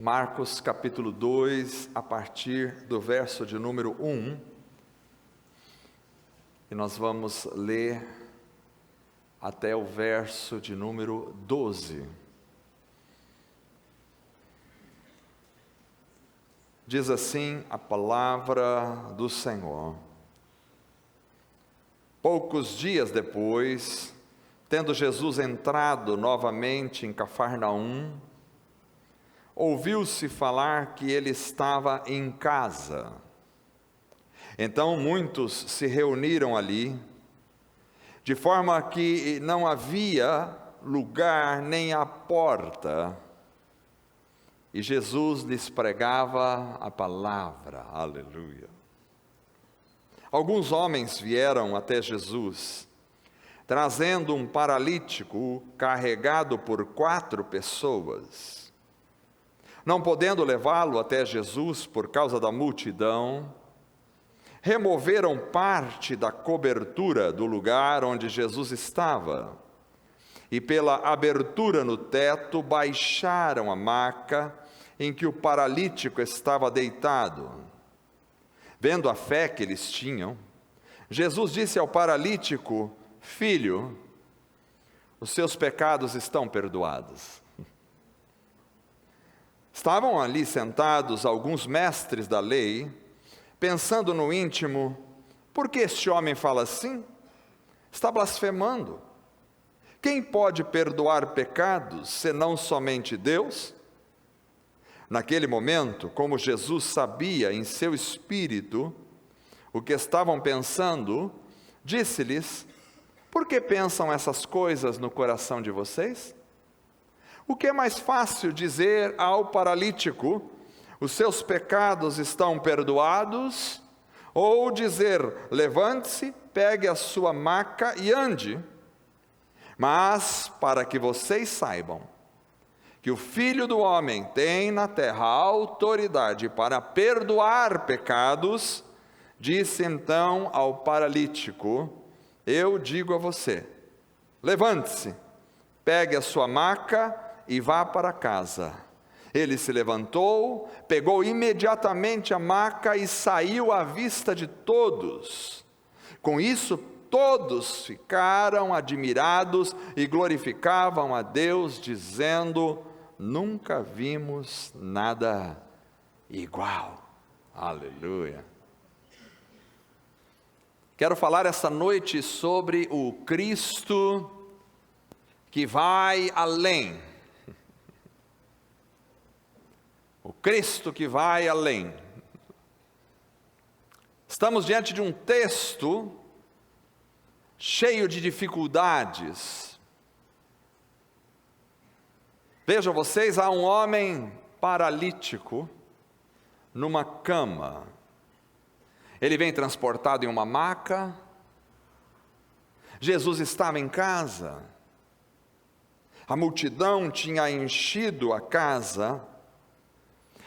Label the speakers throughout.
Speaker 1: Marcos capítulo 2, a partir do verso de número 1, e nós vamos ler até o verso de número 12. Diz assim a palavra do Senhor: Poucos dias depois, tendo Jesus entrado novamente em Cafarnaum, ouviu-se falar que ele estava em casa. Então muitos se reuniram ali, de forma que não havia lugar nem à porta, e Jesus lhes pregava a palavra. Aleluia. Alguns homens vieram até Jesus, trazendo um paralítico carregado por 4 pessoas. Não podendo levá-lo até Jesus por causa da multidão, removeram parte da cobertura do lugar onde Jesus estava, e pela abertura no teto baixaram a maca em que o paralítico estava deitado. Vendo a fé que eles tinham, Jesus disse ao paralítico: Filho, os seus pecados estão perdoados. Estavam ali sentados alguns mestres da lei, pensando no íntimo: por que este homem fala assim? Está blasfemando. Quem pode perdoar pecados, senão somente Deus? Naquele momento, como Jesus sabia em seu espírito o que estavam pensando, disse-lhes: por que pensam essas coisas no coração de vocês? O que é mais fácil dizer ao paralítico: os seus pecados estão perdoados, ou dizer: levante-se, pegue a sua maca e ande? Mas para que vocês saibam que o Filho do Homem tem na terra autoridade para perdoar pecados, disse então ao paralítico: eu digo a você, levante-se, pegue a sua maca e vá para casa. Ele se levantou, pegou imediatamente a maca e saiu à vista de todos. Com isso, todos ficaram admirados e glorificavam a Deus, dizendo: nunca vimos nada igual. Aleluia. Quero falar essa noite sobre o Cristo que vai além. O Cristo que vai além. Estamos diante de um texto cheio de dificuldades. Vejam vocês, há um homem paralítico numa cama. Ele vem transportado em uma maca. Jesus estava em casa. A multidão tinha enchido a casa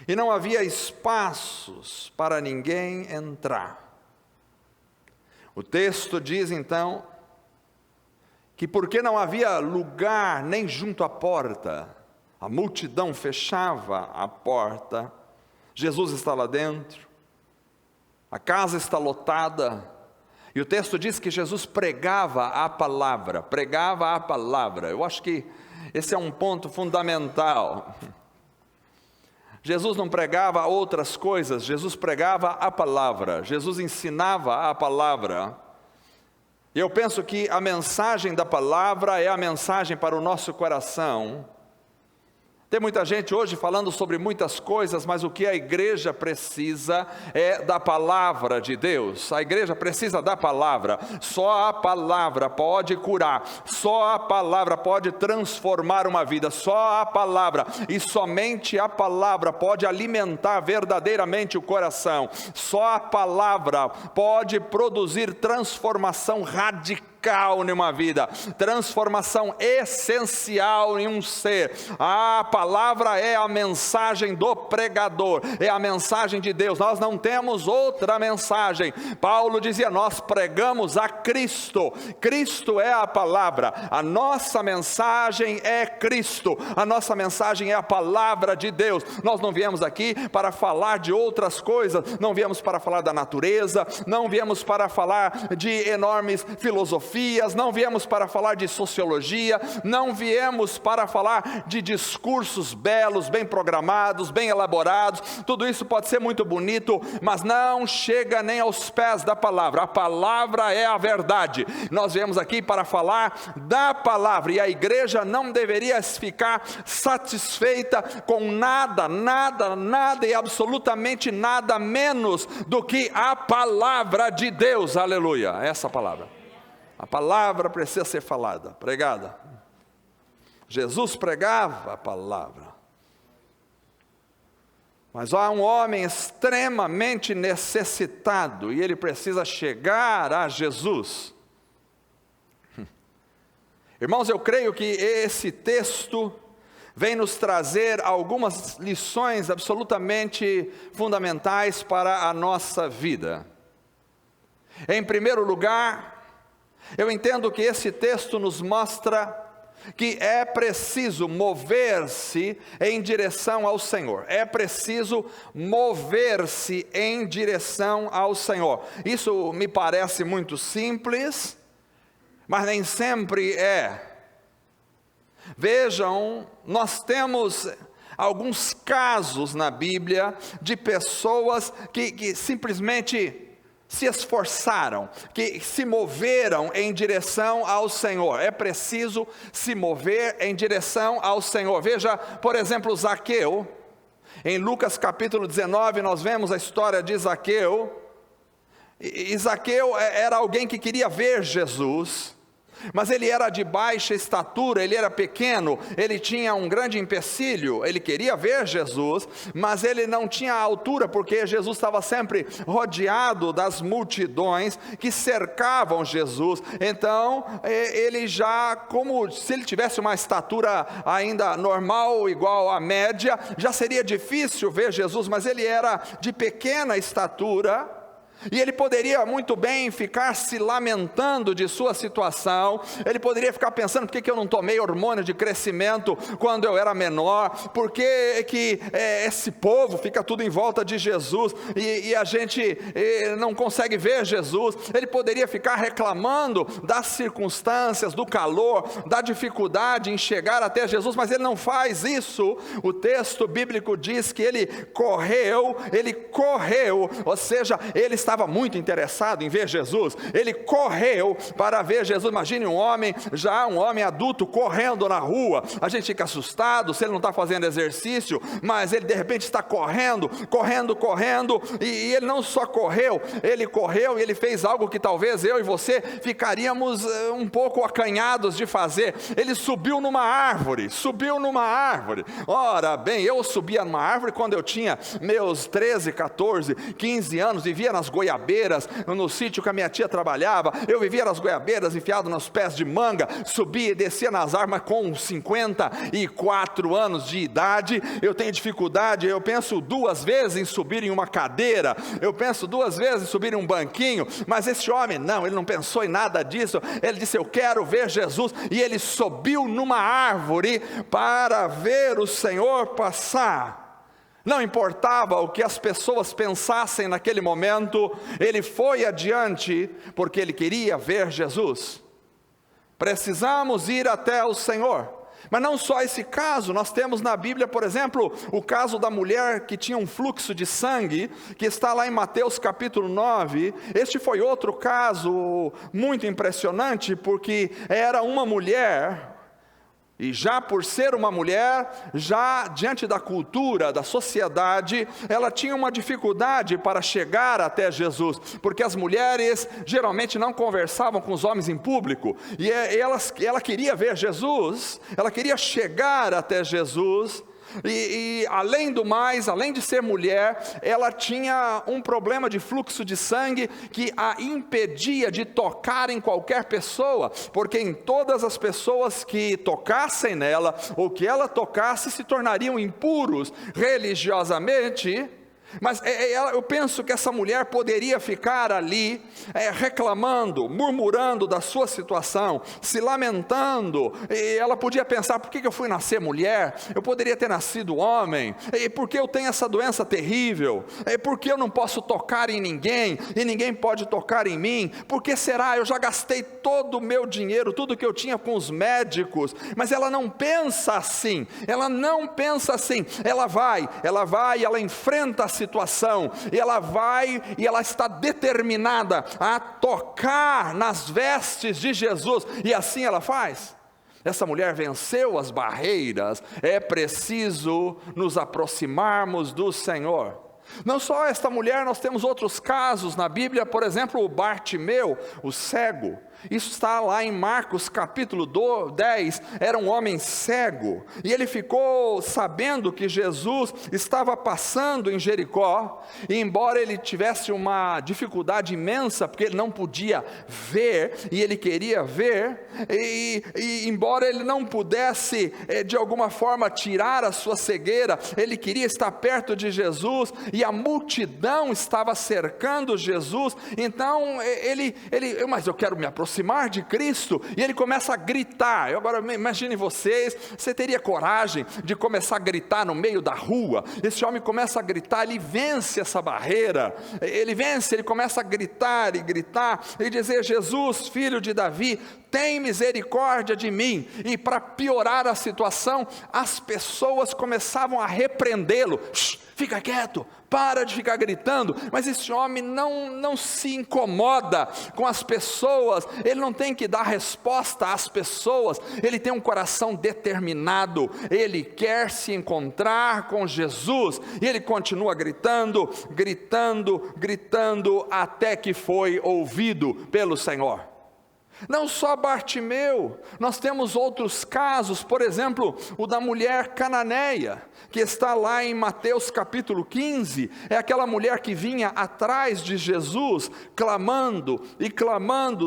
Speaker 1: e não havia espaços para ninguém entrar. O texto diz então que porque não havia lugar nem junto à porta, a multidão fechava a porta, Jesus está lá dentro, a casa está lotada, e o texto diz que Jesus pregava a palavra. Eu acho que esse é um ponto fundamental. Jesus não pregava outras coisas, Jesus pregava a palavra, Jesus ensinava a palavra. E eu penso que a mensagem da palavra é a mensagem para o nosso coração. Tem muita gente hoje falando sobre muitas coisas, mas o que a igreja precisa é da palavra de Deus. A igreja precisa da palavra. Só a palavra pode curar, só a palavra pode transformar uma vida, só a palavra, e somente a palavra pode alimentar verdadeiramente o coração. Só a palavra pode produzir transformação radical radical em uma vida, transformação essencial em um ser. A palavra é a mensagem do pregador, é a mensagem de Deus. Nós não temos outra mensagem. Paulo dizia: nós pregamos a Cristo. Cristo é a palavra. A nossa mensagem é Cristo. A nossa mensagem é a palavra de Deus. Nós não viemos aqui para falar de outras coisas, não viemos para falar da natureza, não viemos para falar de enormes filosofias, não viemos para falar de sociologia, não viemos para falar de discursos belos, bem programados, bem elaborados. Tudo isso pode ser muito bonito, mas não chega nem aos pés da palavra. A palavra é a verdade. Nós viemos aqui para falar da palavra, e a igreja não deveria ficar satisfeita com nada e absolutamente nada menos do que a palavra de Deus. Aleluia, essa palavra. A palavra precisa ser falada, pregada. Jesus pregava a palavra. Mas há um homem extremamente necessitado e ele precisa chegar a Jesus. Irmãos, eu creio que esse texto vem nos trazer algumas lições absolutamente fundamentais para a nossa vida. Em primeiro lugar, eu entendo que esse texto nos mostra que é preciso mover-se em direção ao Senhor. É preciso mover-se em direção ao Senhor. Isso me parece muito simples, mas nem sempre é. Vejam, nós temos alguns casos na Bíblia de pessoas que simplesmente se esforçaram, que se moveram em direção ao Senhor. É preciso se mover em direção ao Senhor. Veja, por exemplo, Zaqueu. Em Lucas capítulo 19, nós vemos a história de Zaqueu. E Zaqueu era alguém que queria ver Jesus, mas ele era de baixa estatura, ele era pequeno, ele tinha um grande empecilho. Ele queria ver Jesus, mas ele não tinha altura, porque Jesus estava sempre rodeado das multidões que cercavam Jesus. Então, ele já, como se ele tivesse uma estatura ainda normal, igual à média, já seria difícil ver Jesus, mas ele era de pequena estatura. E ele poderia muito bem ficar se lamentando de sua situação. Ele poderia ficar pensando: por que eu não tomei hormônio de crescimento quando eu era menor? Por que esse povo fica tudo em volta de Jesus e a gente não consegue ver Jesus? Ele poderia ficar reclamando das circunstâncias, do calor, da dificuldade em chegar até Jesus, mas ele não faz isso. O texto bíblico diz que ele correu, ou seja, ele estava muito interessado em ver Jesus. Ele correu para ver Jesus. Imagine um homem adulto correndo na rua. A gente fica assustado se ele não está fazendo exercício, mas ele de repente está correndo, e ele não só correu e ele fez algo que talvez eu e você ficaríamos um pouco acanhados de fazer. Ele subiu numa árvore. Ora bem, eu subia numa árvore quando eu tinha meus 13, 14, 15 anos, vivia nas goiabeiras, no sítio que a minha tia trabalhava. Eu vivia nas goiabeiras, enfiado nos pés de manga, subia e descia nas árvores com 54 anos de idade. Eu tenho dificuldade, eu penso duas vezes em subir em uma cadeira, eu penso duas vezes em subir em um banquinho, mas esse homem não, ele não pensou em nada disso. Ele disse: eu quero ver Jesus, e ele subiu numa árvore para ver o Senhor passar. Não importava o que as pessoas pensassem naquele momento, ele foi adiante, porque ele queria ver Jesus. Precisamos ir até o Senhor. Mas não só esse caso, nós temos na Bíblia, por exemplo, o caso da mulher que tinha um fluxo de sangue, que está lá em Mateus capítulo 9. Este foi outro caso muito impressionante, porque era uma mulher. E já por ser uma mulher, já diante da cultura, da sociedade, ela tinha uma dificuldade para chegar até Jesus, porque as mulheres geralmente não conversavam com os homens em público, e ela queria ver Jesus, ela queria chegar até Jesus, E além do mais, além de ser mulher, ela tinha um problema de fluxo de sangue que a impedia de tocar em qualquer pessoa, porque em todas as pessoas que tocassem nela, ou que ela tocasse, se tornariam impuros religiosamente. Mas eu penso que essa mulher poderia ficar ali reclamando, murmurando da sua situação, se lamentando, e ela podia pensar: por que eu fui nascer mulher? Eu poderia ter nascido homem, e por que eu tenho essa doença terrível? Por que eu não posso tocar em ninguém, e ninguém pode tocar em mim? Por que será? Eu já gastei todo o meu dinheiro, tudo que eu tinha com os médicos. Mas ela não pensa assim, ela não pensa assim, ela vai, ela enfrenta a situação, e ela vai, e ela está determinada a tocar nas vestes de Jesus, e assim ela faz. Essa mulher venceu as barreiras. É preciso nos aproximarmos do Senhor. Não só esta mulher, nós temos outros casos na Bíblia, por exemplo, o Bartimeu, o cego. Isso está lá em Marcos capítulo 10, era um homem cego, e ele ficou sabendo que Jesus estava passando em Jericó, e embora ele tivesse uma dificuldade imensa, porque ele não podia ver, e ele queria ver, e embora ele não pudesse de alguma forma tirar a sua cegueira, ele queria estar perto de Jesus, e a multidão estava cercando Jesus. Então mas eu quero me aproximar de Cristo, e ele começa a gritar. Agora imagine vocês, você teria coragem de começar a gritar no meio da rua? Esse homem começa a gritar, ele vence essa barreira, ele começa a gritar e dizer: Jesus, filho de Davi, tem misericórdia de mim. E para piorar a situação, as pessoas começavam a repreendê-lo: fica quieto, para de ficar gritando. Mas esse homem não se incomoda com as pessoas, ele não tem que dar resposta às pessoas, ele tem um coração determinado, ele quer se encontrar com Jesus, e ele continua gritando, até que foi ouvido pelo Senhor. Não só Bartimeu, nós temos outros casos, por exemplo, o da mulher cananeia, que está lá em Mateus capítulo 15, é aquela mulher que vinha atrás de Jesus, clamando,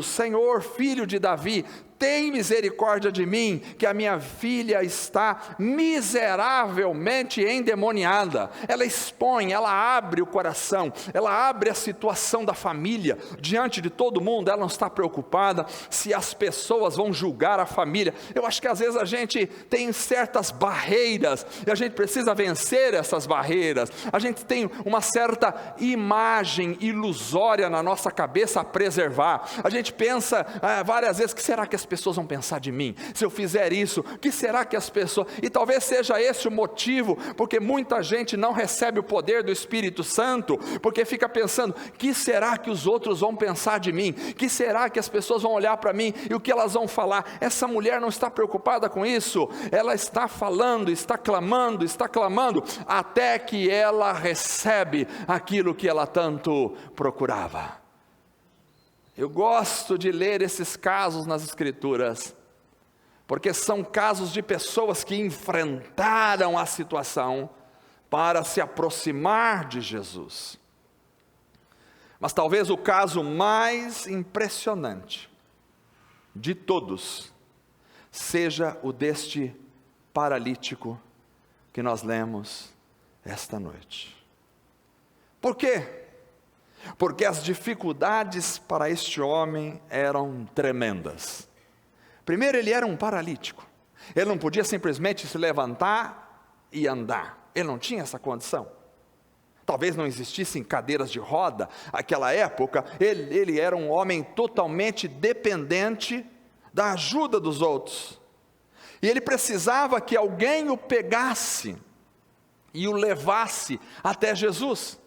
Speaker 1: Senhor, filho de Davi, tem misericórdia de mim, que a minha filha está miseravelmente endemoniada. Ela expõe, ela abre o coração, ela abre a situação da família, diante de todo mundo. Ela não está preocupada se as pessoas vão julgar a família. Eu acho que às vezes a gente tem certas barreiras, e a gente precisa vencer essas barreiras. A gente tem uma certa imagem ilusória na nossa cabeça a preservar. A gente pensa várias vezes: que será que as pessoas vão pensar de mim? Se eu fizer isso, o que será que as pessoas... E talvez seja esse o motivo, porque muita gente não recebe o poder do Espírito Santo, porque fica pensando: que será que os outros vão pensar de mim? Que será que as pessoas vão olhar para mim, e o que elas vão falar? Essa mulher não está preocupada com isso, ela está falando, está clamando, até que ela recebe aquilo que ela tanto procurava. Eu gosto de ler esses casos nas Escrituras, porque são casos de pessoas que enfrentaram a situação para se aproximar de Jesus. Mas talvez o caso mais impressionante de todos seja o deste paralítico que nós lemos esta noite. Por quê? Porque as dificuldades para este homem eram tremendas. Primeiro, ele era um paralítico, ele não podia simplesmente se levantar e andar, ele não tinha essa condição. Talvez não existissem cadeiras de roda naquela época, ele era um homem totalmente dependente da ajuda dos outros, e ele precisava que alguém o pegasse e o levasse até Jesus.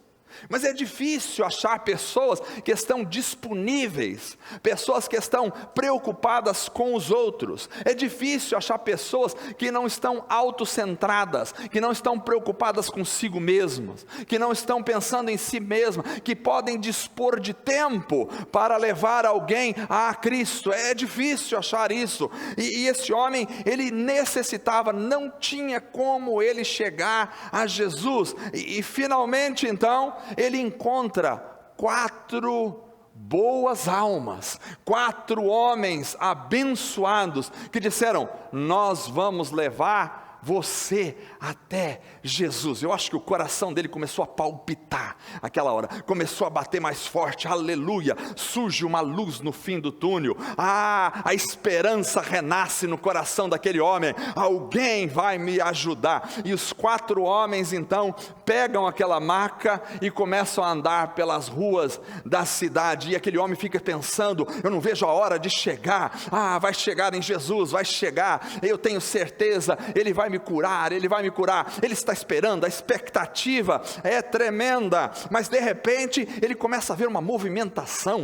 Speaker 1: Mas é difícil achar pessoas que estão disponíveis, pessoas que estão preocupadas com os outros. É difícil achar pessoas que não estão autocentradas, que não estão preocupadas consigo mesmas, que não estão pensando em si mesmas, que podem dispor de tempo para levar alguém a Cristo. É difícil achar isso. E esse homem, ele necessitava, não tinha como ele chegar a Jesus. E finalmente então, ele encontra 4 boas almas, 4 homens abençoados, que disseram: nós vamos levar você até Jesus. Eu acho que o coração dele começou a palpitar aquela hora, começou a bater mais forte. Aleluia, surge uma luz no fim do túnel. A esperança renasce no coração daquele homem. Alguém vai me ajudar. E os 4 homens então pegam aquela maca e começam a andar pelas ruas da cidade. E aquele homem fica pensando: eu não vejo a hora de chegar. Vai chegar em Jesus, vai chegar, eu tenho certeza, ele vai me curar, ele vai me curar. Ele está esperando, a expectativa é tremenda. Mas de repente ele começa a ver uma movimentação,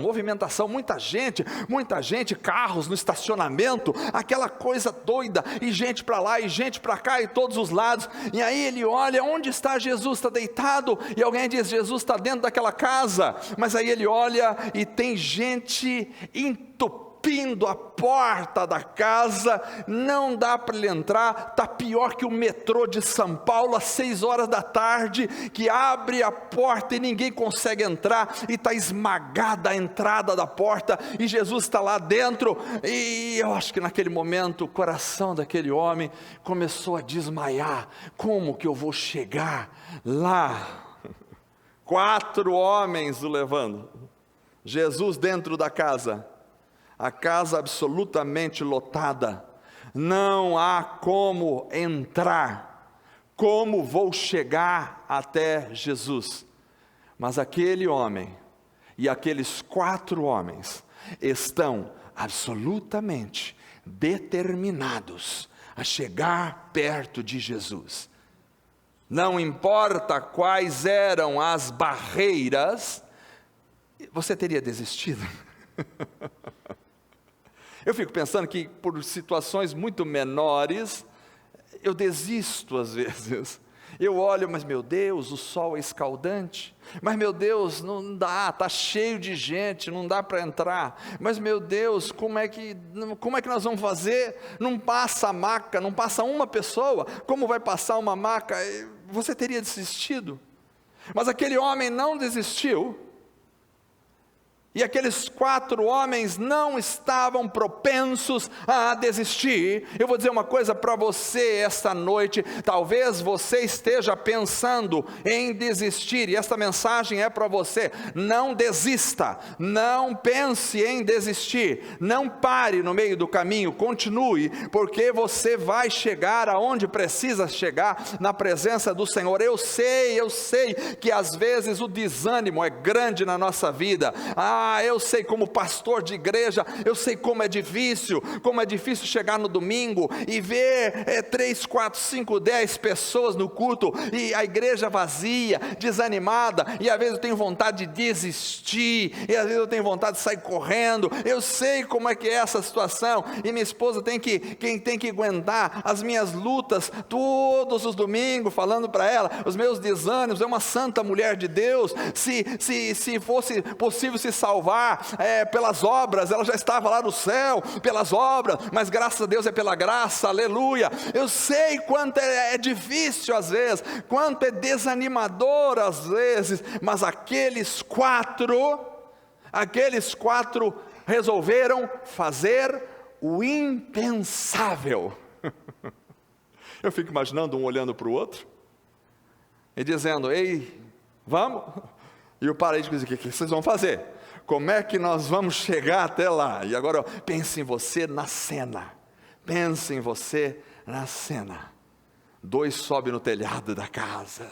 Speaker 1: muita gente, carros no estacionamento, aquela coisa doida, e gente para lá e gente para cá, e todos os lados. E aí ele olha: onde está Jesus? Está deitado. E alguém diz: Jesus está dentro daquela casa. Mas aí ele olha e tem gente entupindo a porta da casa, não dá para ele entrar. Está pior que o metrô de São Paulo às 6 horas da tarde, que abre a porta e ninguém consegue entrar, e está esmagada a entrada da porta, e Jesus está lá dentro. E eu acho que naquele momento o coração daquele homem começou a desmaiar. Como que eu vou chegar lá? 4 homens o levando, Jesus dentro da casa, a casa absolutamente lotada, não há como entrar. Como vou chegar até Jesus? Mas aquele homem e aqueles 4 homens estão absolutamente determinados a chegar perto de Jesus. Não importa quais eram as barreiras. Você teria desistido? Eu fico pensando que por situações muito menores, eu desisto às vezes. Eu olho: mas meu Deus, o sol é escaldante. Mas meu Deus, não dá, está cheio de gente, não dá para entrar. Mas meu Deus, como é que nós vamos fazer? Não passa a maca, não passa uma pessoa. Como vai passar uma maca? Você teria desistido. Mas aquele homem não desistiu. E aqueles 4 homens não estavam propensos a desistir. Eu vou dizer uma coisa para você esta noite. Talvez você esteja pensando em desistir, e esta mensagem é para você. Não desista, não pense em desistir, não pare no meio do caminho, continue, porque você vai chegar aonde precisa chegar, na presença do Senhor. Eu sei que às vezes o desânimo é grande na nossa vida. Eu sei, como pastor de igreja, eu sei como é difícil chegar no domingo e ver 3, 4, 5, 10 pessoas no culto, e a igreja vazia, desanimada, e às vezes eu tenho vontade de desistir, e às vezes eu tenho vontade de sair correndo. Eu sei como é que é essa situação, e minha esposa tem que aguentar as minhas lutas todos os domingos, falando para ela os meus desânimos. É uma santa mulher de Deus. Se fosse possível se salvar pelas obras, ela já estava lá no céu, pelas obras, mas graças a Deus é pela graça, aleluia. Eu sei quanto é difícil às vezes, quanto é desanimador às vezes, mas aqueles quatro resolveram fazer o impensável. Eu fico imaginando um olhando para o outro e dizendo: ei, vamos? E o paralítico diz: o que vocês vão fazer? Como é que nós vamos chegar até lá? E agora pense em você na cena. Pense em você na cena. 2 sobem no telhado da casa.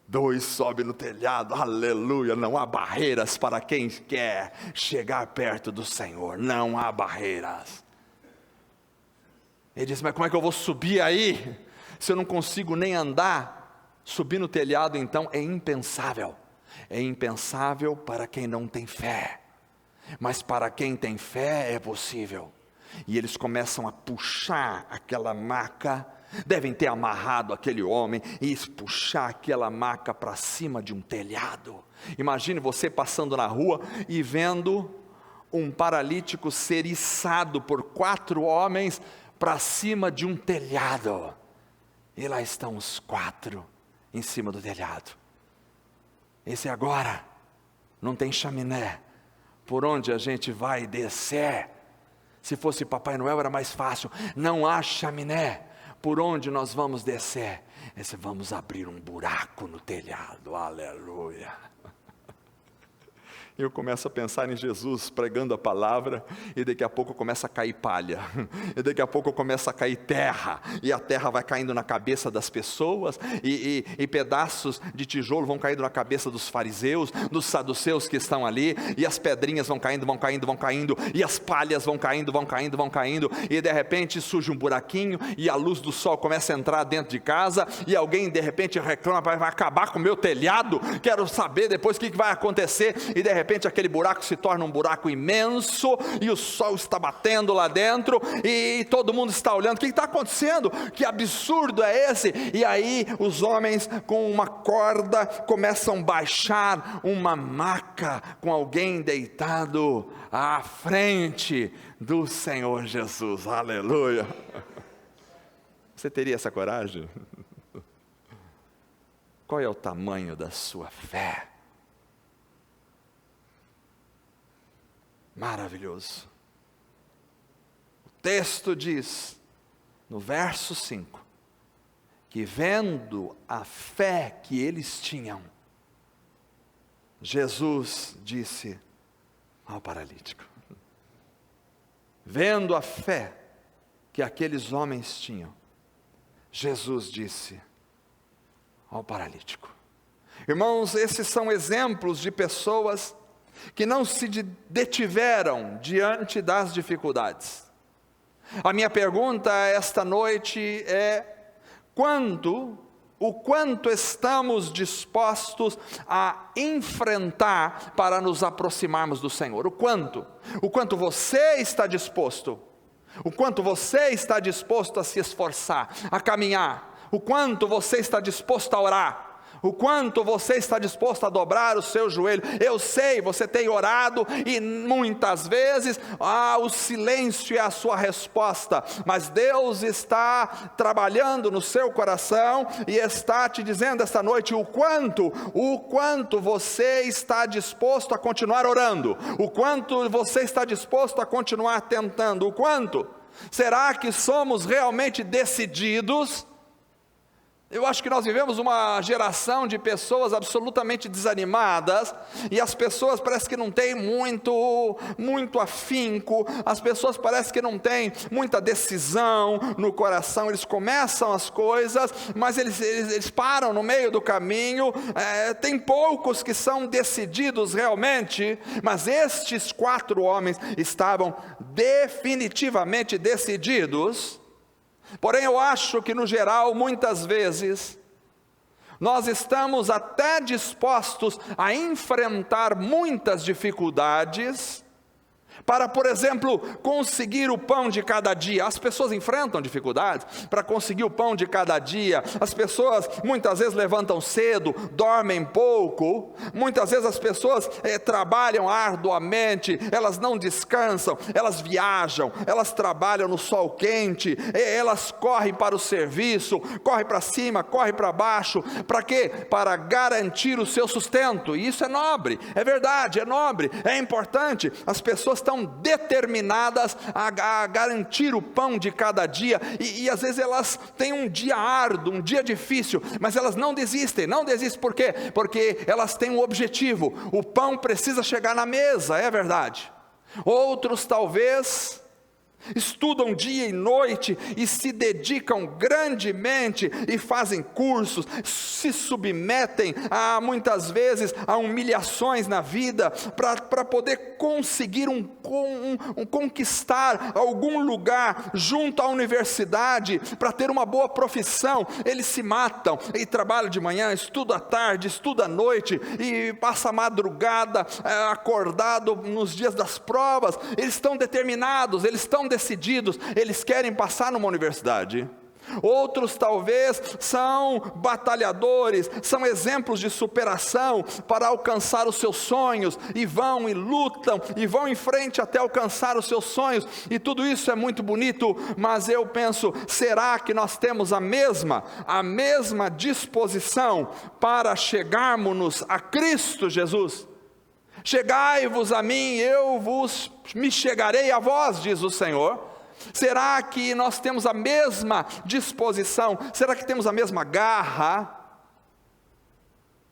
Speaker 1: 2 sobem no telhado, aleluia. Não há barreiras para quem quer chegar perto do Senhor. Não há barreiras. Ele diz: mas como é que eu vou subir aí, se eu não consigo nem andar? Subir no telhado então é impensável. É impensável para quem não tem fé. Mas para quem tem fé é possível. E eles começam a puxar aquela maca. Devem ter amarrado aquele homem e puxar aquela maca para cima de um telhado. Imagine você passando na rua e vendo um paralítico ser içado por 4 homens para cima de um telhado. E lá estão os 4 em cima do telhado. Esse agora não tem chaminé por onde a gente vai descer. Se fosse Papai Noel era mais fácil. Não há chaminé por onde nós vamos descer. Vamos abrir um buraco no telhado. Aleluia. Eu começo a pensar em Jesus pregando a palavra, e daqui a pouco começa a cair palha, e daqui a pouco começa a cair terra, e a terra vai caindo na cabeça das pessoas, e pedaços de tijolo vão caindo na cabeça dos fariseus, dos saduceus que estão ali, e as pedrinhas vão caindo, e as palhas vão caindo, e de repente surge um buraquinho, e a luz do sol começa a entrar dentro de casa, e alguém de repente reclama, vai acabar com o meu telhado, quero saber depois o que vai acontecer, e de repente aquele buraco se torna um buraco imenso, e o sol está batendo lá dentro, e todo mundo está olhando, o que está acontecendo? Que absurdo é esse? E aí os homens com uma corda começam a baixar uma maca com alguém deitado à frente do Senhor Jesus. Aleluia. Você teria essa coragem? Qual é o tamanho da sua fé? Maravilhoso. O texto diz, no verso 5, que vendo a fé que eles tinham, Jesus disse ao paralítico, vendo a fé que aqueles homens tinham, Jesus disse ao paralítico. Irmãos, esses são exemplos de pessoas que não se detiveram diante das dificuldades. A minha pergunta esta noite é: o quanto estamos dispostos a enfrentar para nos aproximarmos do Senhor? O quanto você está disposto, o quanto você está disposto a se esforçar, a caminhar, o quanto você está disposto a orar, o quanto você está disposto a dobrar o seu joelho. Eu sei, você tem orado e muitas vezes o silêncio é a sua resposta, mas Deus está trabalhando no seu coração e está te dizendo esta noite o quanto você está disposto a continuar orando, o quanto você está disposto a continuar tentando, o quanto. Será que somos realmente decididos? Eu acho que nós vivemos uma geração de pessoas absolutamente desanimadas, e as pessoas parece que não têm muito afinco, as pessoas parece que não têm muita decisão no coração, eles começam as coisas, mas eles param no meio do caminho, tem poucos que são decididos realmente, mas estes 4 homens estavam definitivamente decididos. Porém, eu acho que no geral, muitas vezes, nós estamos até dispostos a enfrentar muitas dificuldades, para, por exemplo, conseguir o pão de cada dia. As pessoas enfrentam dificuldades para conseguir o pão de cada dia. As pessoas muitas vezes levantam cedo, dormem pouco. Muitas vezes as pessoas trabalham arduamente, elas não descansam, elas viajam, elas trabalham no sol quente, elas correm para o serviço, correm para cima, correm para baixo. Para quê? Para garantir o seu sustento. E isso é nobre, é verdade, é nobre, é importante. As pessoas estão determinadas a garantir o pão de cada dia, e às vezes elas têm um dia árduo, um dia difícil, mas elas não desistem. Por quê? Porque elas têm um objetivo, o pão precisa chegar na mesa, é verdade. Outros talvez estudam dia e noite e se dedicam grandemente e fazem cursos, se submetem muitas vezes a humilhações na vida para poder conseguir conquistar algum lugar junto à universidade, para ter uma boa profissão. Eles se matam e trabalham de manhã, estudam à tarde, estudam à noite e passa a madrugada acordado nos dias das provas. Eles estão determinados, eles estão decididos, eles querem passar numa universidade. Outros talvez são batalhadores, são exemplos de superação para alcançar os seus sonhos, e vão e lutam, e vão em frente até alcançar os seus sonhos, e tudo isso é muito bonito, mas eu penso, será que nós temos a mesma disposição para chegarmos a Cristo Jesus? Chegai-vos a mim, eu me chegarei a vós, diz o Senhor. Será que nós temos a mesma disposição? Será que temos a mesma garra?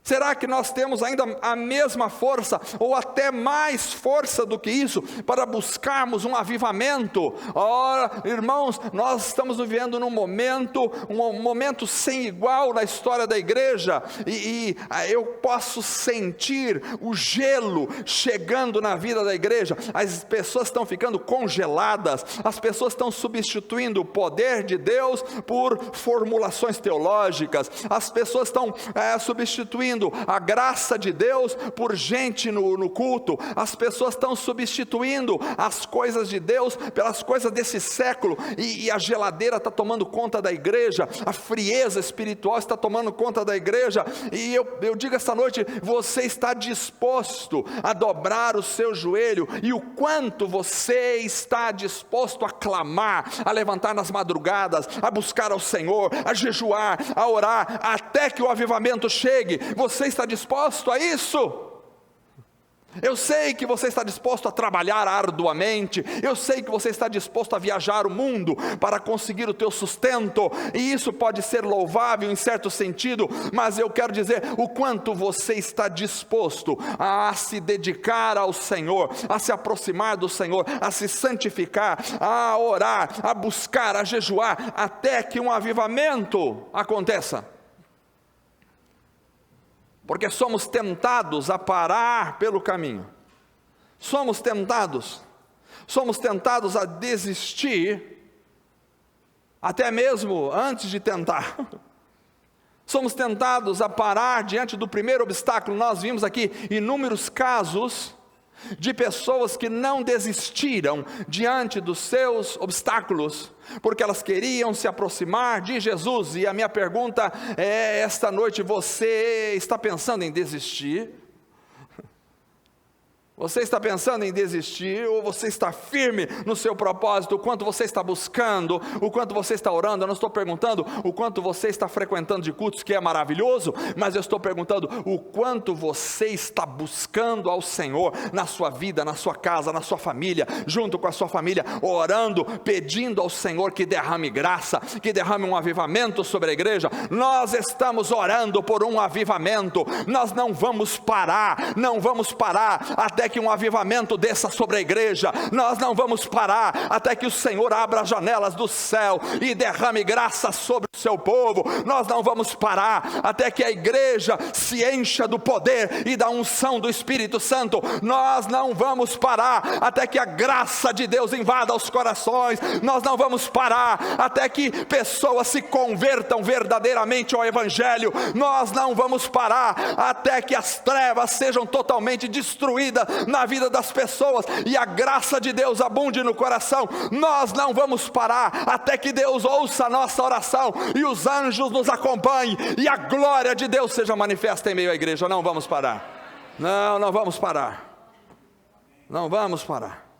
Speaker 1: Será que nós temos ainda a mesma força, ou até mais força do que isso, para buscarmos um avivamento? Ora, irmãos, nós estamos vivendo um momento sem igual na história da igreja, e eu posso sentir o gelo chegando na vida da igreja. As pessoas estão ficando congeladas, as pessoas estão substituindo o poder de Deus por formulações teológicas, as pessoas estão substituindo a graça de Deus por gente no culto, as pessoas estão substituindo as coisas de Deus pelas coisas desse século, e a geladeira está tomando conta da igreja, a frieza espiritual está tomando conta da igreja, e eu digo esta noite, você está disposto a dobrar o seu joelho, e o quanto você está disposto a clamar, a levantar nas madrugadas, a buscar ao Senhor, a jejuar, a orar, até que o avivamento chegue. Você está disposto a isso? Eu sei que você está disposto a trabalhar arduamente, eu sei que você está disposto a viajar o mundo para conseguir o teu sustento, e isso pode ser louvável em certo sentido, mas eu quero dizer o quanto você está disposto a se dedicar ao Senhor, a se aproximar do Senhor, a se santificar, a orar, a buscar, a jejuar, até que um avivamento aconteça. Porque somos tentados a parar pelo caminho, somos tentados a desistir, até mesmo antes de tentar, somos tentados a parar diante do primeiro obstáculo. Nós vimos aqui inúmeros casos de pessoas que não desistiram diante dos seus obstáculos, porque elas queriam se aproximar de Jesus. E a minha pergunta é, esta noite, você está pensando em desistir? Você está pensando em desistir, ou você está firme no seu propósito? O quanto você está buscando, o quanto você está orando? Eu não estou perguntando o quanto você está frequentando de cultos, que é maravilhoso, mas eu estou perguntando o quanto você está buscando ao Senhor, na sua vida, na sua casa, na sua família, junto com a sua família, orando, pedindo ao Senhor que derrame graça, que derrame um avivamento sobre a igreja. Nós estamos orando por um avivamento, nós não vamos parar até que um avivamento desça sobre a igreja. Nós não vamos parar até que o Senhor abra as janelas do céu e derrame graça sobre o seu povo. Nós não vamos parar até que a igreja se encha do poder e da unção do Espírito Santo. Nós não vamos parar até que a graça de Deus invada os corações. Nós não vamos parar até que pessoas se convertam verdadeiramente ao Evangelho. Nós não vamos parar até que as trevas sejam totalmente destruídas na vida das pessoas e a graça de Deus abunde no coração. Nós não vamos parar até que Deus ouça a nossa oração e os anjos nos acompanhem e a glória de Deus seja manifesta em meio à igreja. Não vamos parar, não vamos parar, não vamos parar.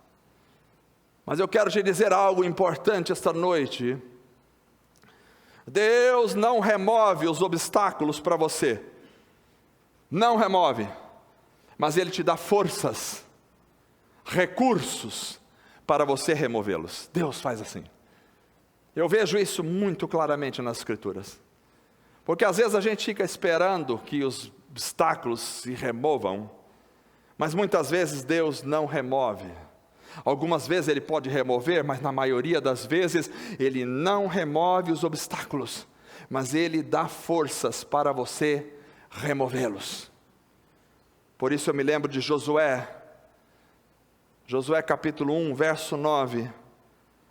Speaker 1: Mas eu quero te dizer algo importante esta noite. Deus não remove os obstáculos para você, não remove, mas Ele te dá forças, recursos para você removê-los. Deus faz assim. Eu vejo isso muito claramente nas Escrituras, porque às vezes a gente fica esperando que os obstáculos se removam, mas muitas vezes Deus não remove. Algumas vezes Ele pode remover, mas na maioria das vezes Ele não remove os obstáculos, mas Ele dá forças para você removê-los. Por isso eu me lembro de Josué capítulo 1, verso 9.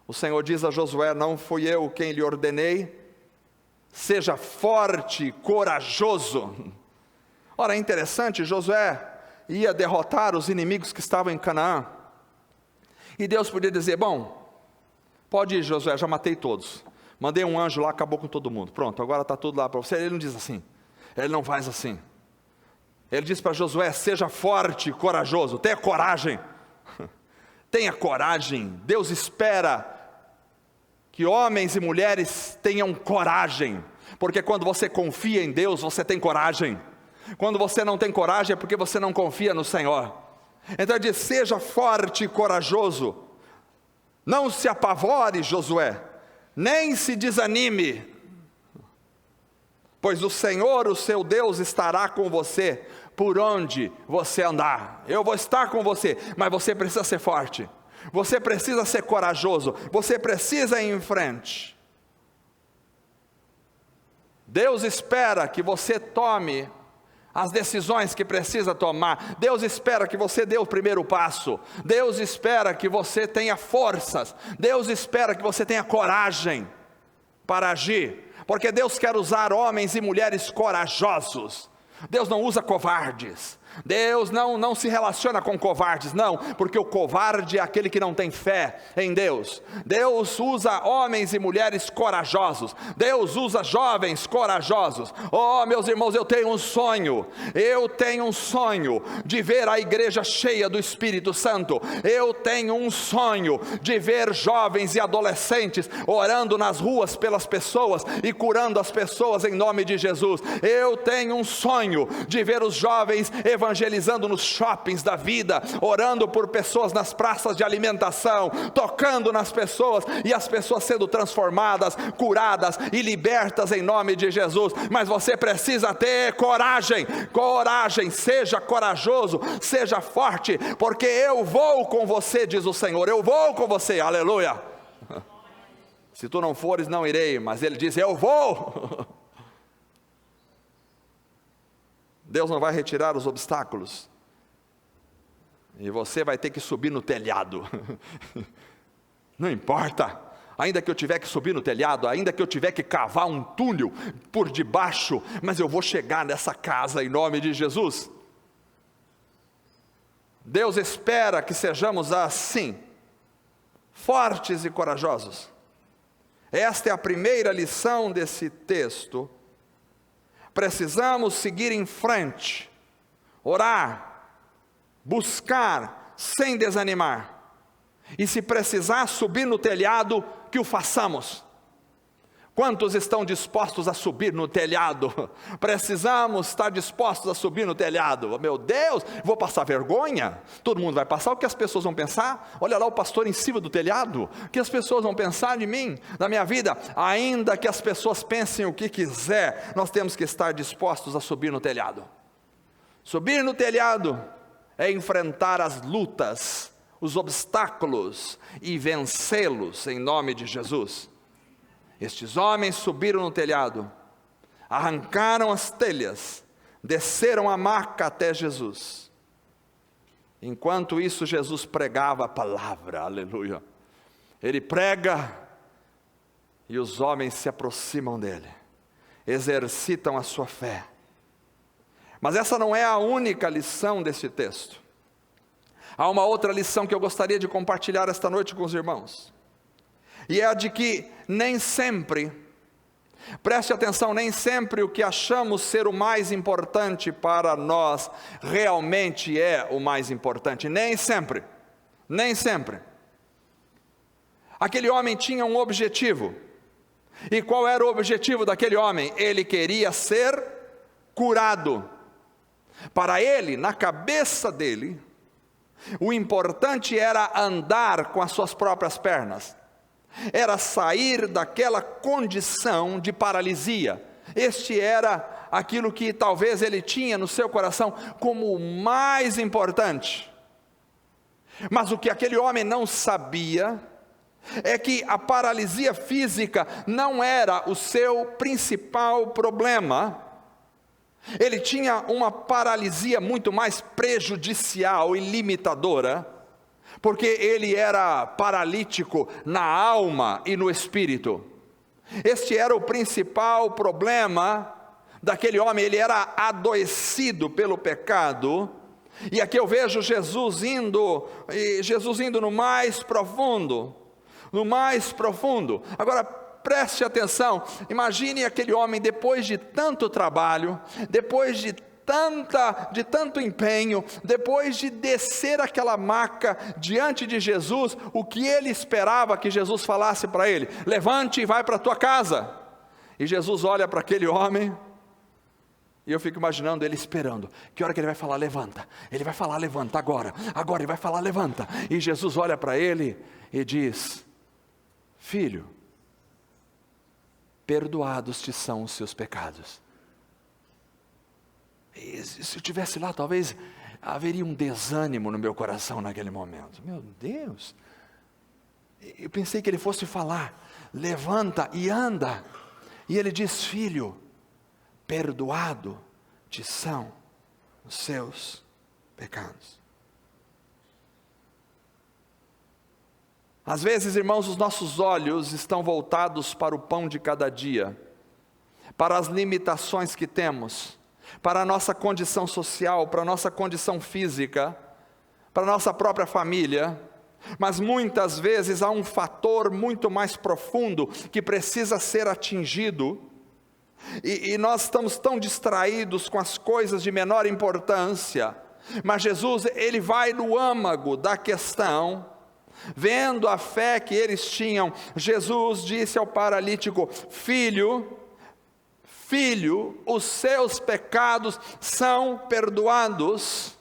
Speaker 1: O Senhor diz a Josué: não fui eu quem lhe ordenei, seja forte e corajoso. Ora, é interessante, Josué ia derrotar os inimigos que estavam em Canaã, e Deus podia dizer: bom, pode ir, Josué, já matei todos, mandei um anjo lá, acabou com todo mundo, pronto, agora está tudo lá para você. Ele não diz assim, ele não faz assim. Ele diz para Josué: seja forte e corajoso, tenha coragem, tenha coragem. Deus espera que homens e mulheres tenham coragem, porque quando você confia em Deus, você tem coragem. Quando você não tem coragem, é porque você não confia no Senhor. Então ele diz: seja forte e corajoso, não se apavore, Josué, nem se desanime, pois o Senhor, o seu Deus, estará com você por onde você andar. Eu vou estar com você, mas você precisa ser forte, você precisa ser corajoso, você precisa ir em frente. Deus espera que você tome as decisões que precisa tomar. Deus espera que você dê o primeiro passo. Deus espera que você tenha forças. Deus espera que você tenha coragem para agir, porque Deus quer usar homens e mulheres corajosos. Deus não usa covardes. Deus não se relaciona com covardes, não, porque o covarde é aquele que não tem fé em Deus. Deus usa homens e mulheres corajosos. Deus usa jovens corajosos. Oh, meus irmãos, eu tenho um sonho de ver a igreja cheia do Espírito Santo. Eu tenho um sonho de ver jovens e adolescentes orando nas ruas pelas pessoas e curando as pessoas em nome de Jesus. Eu tenho um sonho de ver os jovens evangelizando nos shoppings da vida, orando por pessoas nas praças de alimentação, tocando nas pessoas e as pessoas sendo transformadas, curadas e libertas em nome de Jesus. Mas você precisa ter coragem, seja corajoso, seja forte, porque eu vou com você, diz o Senhor, eu vou com você, aleluia. Se tu não fores, não irei, mas Ele diz: eu vou. Deus não vai retirar os obstáculos, e você vai ter que subir no telhado. Não importa, ainda que eu tiver que subir no telhado, ainda que eu tiver que cavar um túnel por debaixo, mas eu vou chegar nessa casa em nome de Jesus. Deus espera que sejamos assim, fortes e corajosos. Esta é a primeira lição desse texto. Precisamos seguir em frente, orar, buscar, sem desanimar. E se precisar subir no telhado, que o façamos. Quantos estão dispostos a subir no telhado? Precisamos estar dispostos a subir no telhado. Meu Deus, vou passar vergonha? Todo mundo vai passar. O que as pessoas vão pensar? Olha lá o pastor em cima do telhado. O que as pessoas vão pensar de mim, da minha vida? Ainda que as pessoas pensem o que quiser, nós temos que estar dispostos a subir no telhado. Subir no telhado é enfrentar as lutas, os obstáculos e vencê-los em nome de Jesus. Estes homens subiram no telhado, arrancaram as telhas, desceram a maca até Jesus. Enquanto isso, Jesus pregava a palavra, aleluia. Ele prega e os homens se aproximam dele, exercitam a sua fé. Mas essa não é a única lição desse texto. Há uma outra lição que eu gostaria de compartilhar esta noite com os irmãos. E é a de que nem sempre, preste atenção, nem sempre o que achamos ser o mais importante para nós realmente é o mais importante. Nem sempre. Aquele homem tinha um objetivo. E qual era o objetivo daquele homem? Ele queria ser curado. Para ele, na cabeça dele, o importante era andar com as suas próprias pernas. Era sair daquela condição de paralisia. Este era aquilo que talvez ele tinha no seu coração como o mais importante. Mas o que aquele homem não sabia é que a paralisia física não era o seu principal problema. Ele tinha uma paralisia muito mais prejudicial e limitadora, porque ele era paralítico na alma e no espírito. Este era o principal problema daquele homem. Ele era adoecido pelo pecado. E aqui eu vejo Jesus indo no mais profundo. No mais profundo. Agora preste atenção, imagine aquele homem depois de tanto trabalho, depois de tanto empenho, depois de descer aquela maca diante de Jesus, o que ele esperava que Jesus falasse para ele? Levante e vai para a tua casa. E Jesus olha para aquele homem, e eu fico imaginando ele esperando, que hora que ele vai falar levanta? Ele vai falar levanta agora ele vai falar levanta, e Jesus olha para ele e diz: filho, perdoados te são os seus pecados. E se eu estivesse lá, talvez haveria um desânimo no meu coração naquele momento. Meu Deus, eu pensei que ele fosse falar, levanta e anda, e ele diz: filho, perdoado te são os seus pecados. Às vezes, irmãos, os nossos olhos estão voltados para o pão de cada dia, para as limitações que temos, para a nossa condição social, para a nossa condição física, para a nossa própria família, mas muitas vezes há um fator muito mais profundo que precisa ser atingido, e nós estamos tão distraídos com as coisas de menor importância, mas Jesus, ele vai no âmago da questão. Vendo a fé que eles tinham, Jesus disse ao paralítico: filho, os seus pecados são perdoados.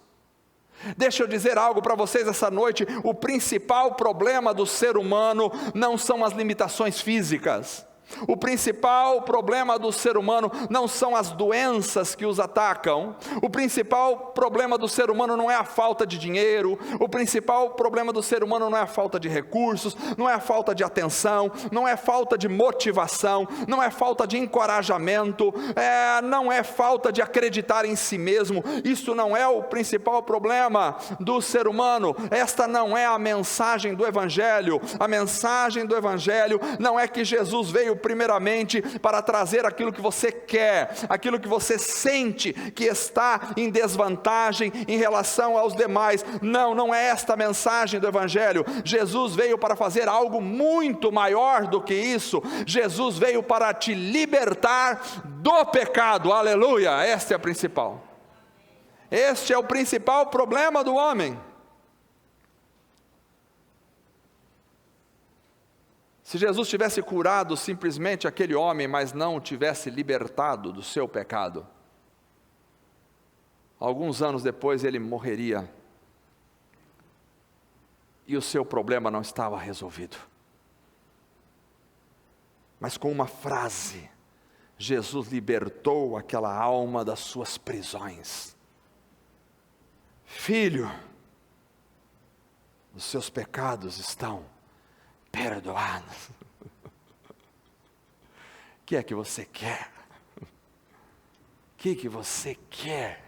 Speaker 1: Deixa eu dizer algo para vocês essa noite: o principal problema do ser humano não são as limitações físicas. O principal problema do ser humano não são as doenças que os atacam. O principal problema do ser humano não é a falta de dinheiro. O principal problema do ser humano não é a falta de recursos, não é a falta de atenção, não é falta de motivação, não é falta de encorajamento, não é falta de acreditar em si mesmo. Isso não é o principal problema do ser humano. Esta não é a mensagem do Evangelho. A mensagem do Evangelho não é que Jesus veio primeiramente para trazer aquilo que você quer, aquilo que você sente que está em desvantagem em relação aos demais. Não é esta a mensagem do Evangelho. Jesus veio para fazer algo muito maior do que isso. Jesus veio para te libertar do pecado, aleluia. Esta é a principal. Este é o principal problema do homem. Se Jesus tivesse curado simplesmente aquele homem, mas não o tivesse libertado do seu pecado, alguns anos depois ele morreria, e o seu problema não estava resolvido. Mas com uma frase, Jesus libertou aquela alma das suas prisões. Filho, os seus pecados estão perdoados. O que é que você quer? O que você quer?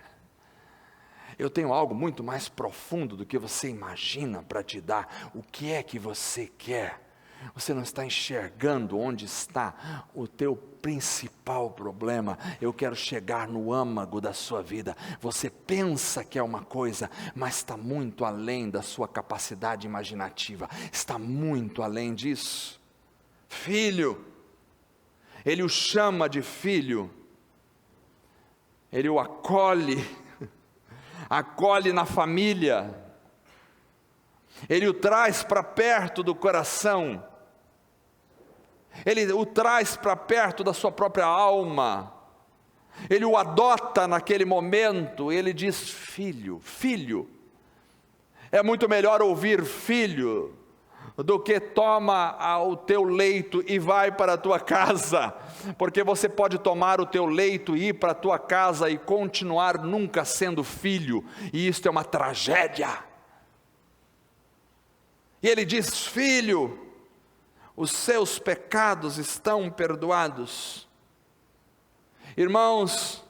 Speaker 1: Eu tenho algo muito mais profundo do que você imagina para te dar. O que é que você quer? Você não está enxergando onde está o teu principal problema. Eu quero chegar no âmago da sua vida. Você pensa que é uma coisa, mas está muito além da sua capacidade imaginativa. Está muito além disso. Filho, ele o chama de filho. Ele o acolhe na família. Ele o traz para perto do coração. Ele o traz para perto da sua própria alma. Ele o adota naquele momento. Ele diz: filho, filho. É muito melhor ouvir filho do que toma o teu leito e vai para a tua casa, porque você pode tomar o teu leito e ir para a tua casa e continuar nunca sendo filho, e isto é uma tragédia. E ele diz: filho, os seus pecados estão perdoados. Irmãos,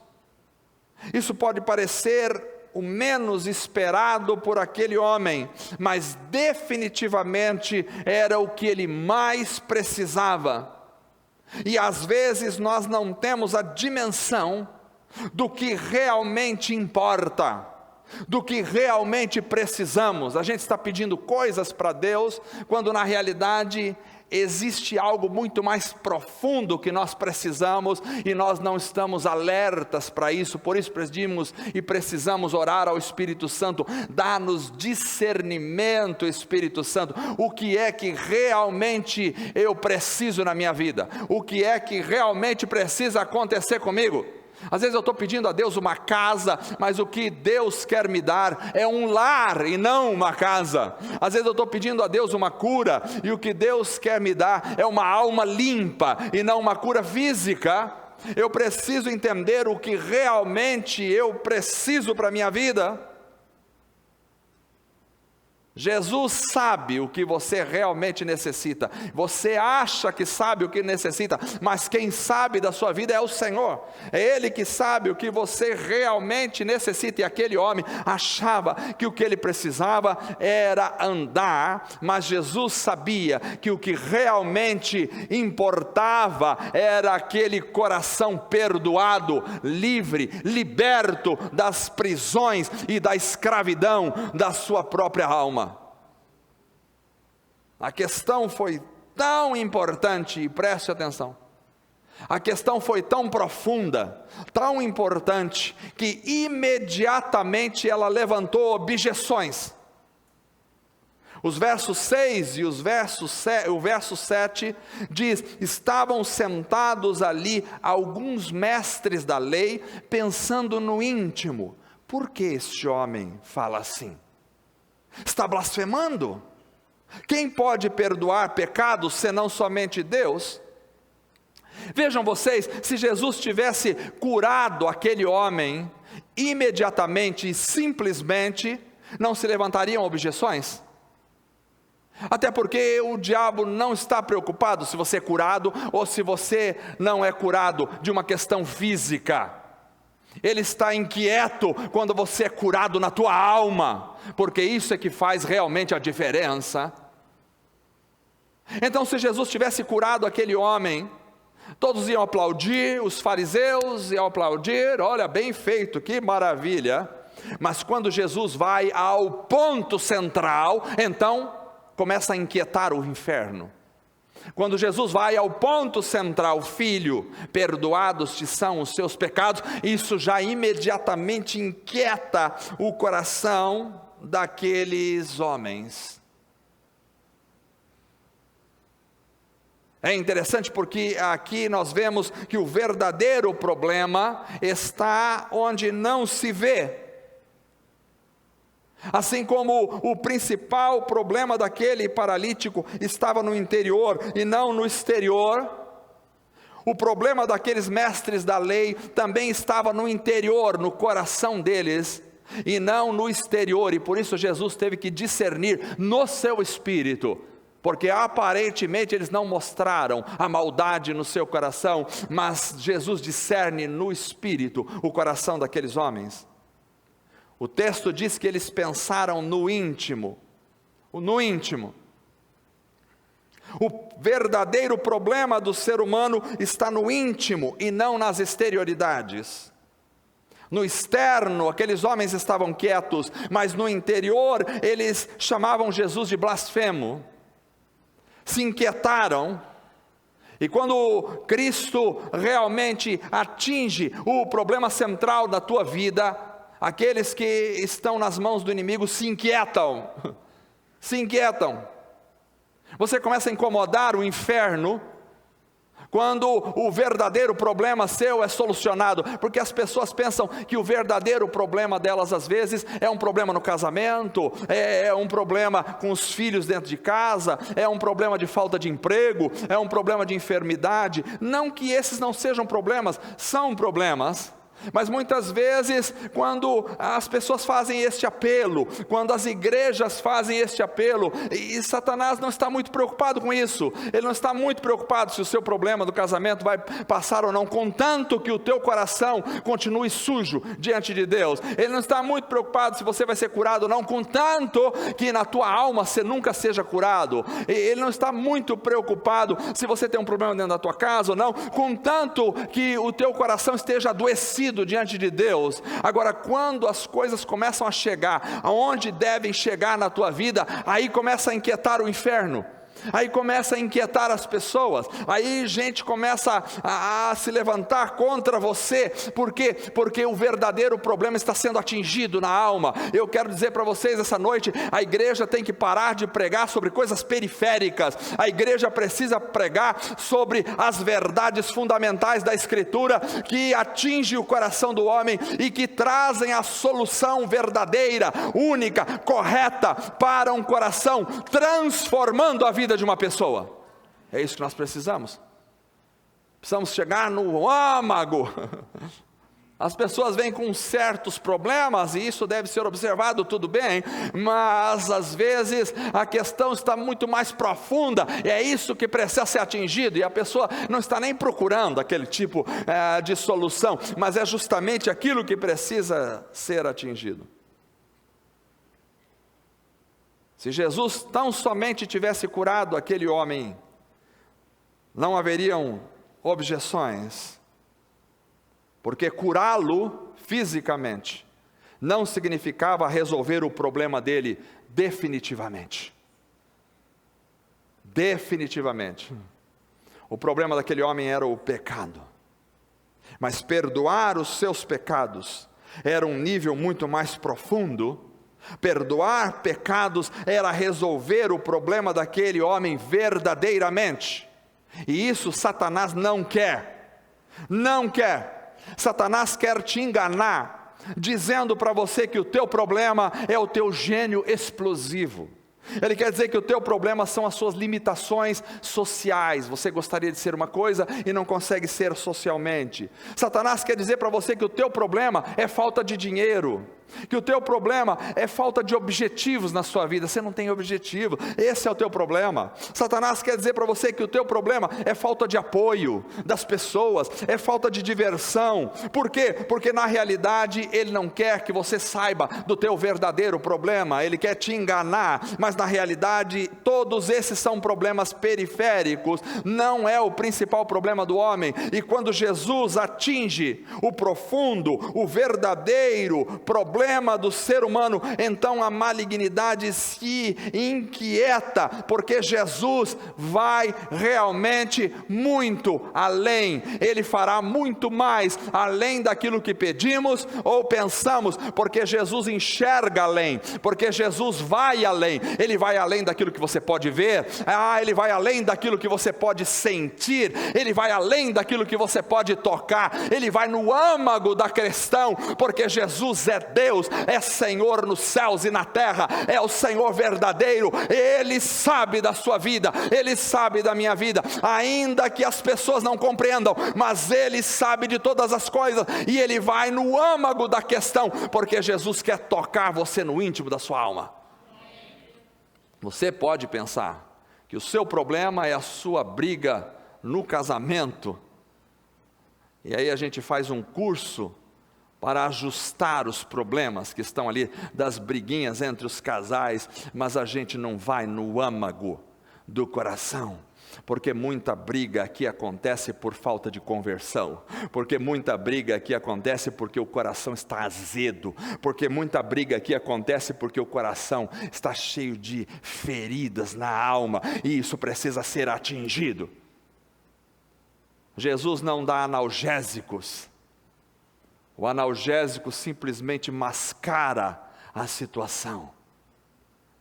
Speaker 1: isso pode parecer o menos esperado por aquele homem, mas definitivamente era o que ele mais precisava. E às vezes nós não temos a dimensão do que realmente importa, do que realmente precisamos. A gente está pedindo coisas para Deus, quando na realidade existe algo muito mais profundo que nós precisamos, e nós não estamos alertas para isso. Por isso pedimos e precisamos orar ao Espírito Santo: dá-nos discernimento, Espírito Santo, o que é que realmente eu preciso na minha vida, o que é que realmente precisa acontecer comigo. Às vezes eu estou pedindo a Deus uma casa, mas o que Deus quer me dar é um lar e não uma casa. Às vezes eu estou pedindo a Deus uma cura, e o que Deus quer me dar é uma alma limpa e não uma cura física. Eu preciso entender o que realmente eu preciso para a minha vida. Jesus sabe o que você realmente necessita. Você acha que sabe o que necessita, mas quem sabe da sua vida é o Senhor. É Ele que sabe o que você realmente necessita. E aquele homem achava que o que ele precisava era andar, mas Jesus sabia que o que realmente importava era aquele coração perdoado, livre, liberto das prisões e da escravidão da sua própria alma. A questão foi tão importante, e preste atenção, a questão foi tão profunda, tão importante, que imediatamente ela levantou objeções. Os versos 6 e o verso 7 diz: estavam sentados ali alguns mestres da lei, pensando no íntimo: por que este homem fala assim? Está blasfemando? Quem pode perdoar pecados senão somente Deus? Vejam vocês, se Jesus tivesse curado aquele homem imediatamente e simplesmente, não se levantariam objeções? Até porque o diabo não está preocupado se você é curado ou se você não é curado de uma questão física. Ele está inquieto quando você é curado na tua alma, porque isso é que faz realmente a diferença. Então, se Jesus tivesse curado aquele homem, todos iam aplaudir, os fariseus iam aplaudir: olha, bem feito, que maravilha. Mas quando Jesus vai ao ponto central, então começa a inquietar o inferno. Quando Jesus vai ao ponto central: filho, perdoados te são os seus pecados, isso já imediatamente inquieta o coração daqueles homens. É interessante porque aqui nós vemos que o verdadeiro problema está onde não se vê. Assim como o principal problema daquele paralítico estava no interior e não no exterior, o problema daqueles mestres da lei também estava no interior, no coração deles, e não no exterior. E por isso Jesus teve que discernir no seu espírito, porque aparentemente eles não mostraram a maldade no seu coração, mas Jesus discerne no espírito o coração daqueles homens. O texto diz que eles pensaram no íntimo. No íntimo. O verdadeiro problema do ser humano está no íntimo e não nas exterioridades. No externo, aqueles homens estavam quietos, mas no interior eles chamavam Jesus de blasfemo. Se inquietaram, e quando Cristo realmente atinge o problema central da tua vida, aqueles que estão nas mãos do inimigo se inquietam, você começa a incomodar o inferno, quando o verdadeiro problema seu é solucionado, porque as pessoas pensam que o verdadeiro problema delas às vezes é um problema no casamento, é um problema com os filhos dentro de casa, é um problema de falta de emprego, é um problema de enfermidade. Não que esses não sejam problemas, são problemas, Mas muitas vezes, quando as pessoas fazem este apelo, quando as igrejas fazem este apelo, e Satanás não está muito preocupado com isso, ele não está muito preocupado se o seu problema do casamento vai passar ou não, contanto que o teu coração continue sujo diante de Deus. Ele não está muito preocupado se você vai ser curado ou não, contanto que na tua alma você nunca seja curado. Ele não está muito preocupado se você tem um problema dentro da tua casa ou não, contanto que o teu coração esteja adoecido diante de Deus. Agora, quando as coisas começam a chegar aonde devem chegar na tua vida, aí começa a inquietar o inferno, aí começa a inquietar as pessoas, aí gente começa a se levantar contra você. Por quê? Porque o verdadeiro problema está sendo atingido na alma. Eu quero dizer para vocês essa noite, a igreja tem que parar de pregar sobre coisas periféricas, a igreja precisa pregar sobre as verdades fundamentais da Escritura, que atingem o coração do homem e que trazem a solução verdadeira, única, correta para um coração, transformando a vida de uma pessoa. É isso que nós precisamos. Precisamos chegar no âmago. As pessoas vêm com certos problemas, e isso deve ser observado, tudo bem, mas às vezes a questão está muito mais profunda, e é isso que precisa ser atingido, e a pessoa não está nem procurando aquele tipo de solução, mas é justamente aquilo que precisa ser atingido. Se Jesus tão somente tivesse curado aquele homem, não haveriam objeções, porque curá-lo fisicamente não significava resolver o problema dele definitivamente. Definitivamente. O problema daquele homem era o pecado, mas perdoar os seus pecados era um nível muito mais profundo. Perdoar pecados era resolver o problema daquele homem verdadeiramente, e isso Satanás não quer. Não quer. Satanás quer te enganar, dizendo para você que o teu problema é o teu gênio explosivo. Ele quer dizer que o teu problema são as suas limitações sociais. Você gostaria de ser uma coisa e não consegue ser socialmente. Satanás quer dizer para você que o teu problema é falta de dinheiro, que o teu problema é falta de objetivos na sua vida. Você não tem objetivo, esse é o teu problema. Satanás quer dizer para você que o teu problema é falta de apoio das pessoas, é falta de diversão. Por quê? Porque na realidade ele não quer que você saiba do teu verdadeiro problema, ele quer te enganar, mas na realidade todos esses são problemas periféricos, não é o principal problema do homem. E quando Jesus atinge o profundo, o verdadeiro problema do ser humano, então a malignidade se inquieta, porque Jesus vai realmente muito além. Ele fará muito mais além daquilo que pedimos ou pensamos, porque Jesus enxerga além, porque Jesus vai além. Ele vai além daquilo que você pode ver, ele vai além daquilo que você pode sentir, ele vai além daquilo que você pode tocar, ele vai no âmago da questão, porque Jesus é Deus, é Senhor nos céus e na terra, é o Senhor verdadeiro. Ele sabe da sua vida, Ele sabe da minha vida, ainda que as pessoas não compreendam, mas Ele sabe de todas as coisas, e Ele vai no âmago da questão, porque Jesus quer tocar você no íntimo da sua alma. Você pode pensar que o seu problema é a sua briga no casamento, e aí a gente faz um curso para ajustar os problemas que estão ali, das briguinhas entre os casais, mas a gente não vai no âmago do coração, porque muita briga aqui acontece por falta de conversão, porque muita briga aqui acontece porque o coração está azedo, porque muita briga aqui acontece porque o coração está cheio de feridas na alma, e isso precisa ser atingido. Jesus não dá analgésicos. O analgésico simplesmente mascara a situação.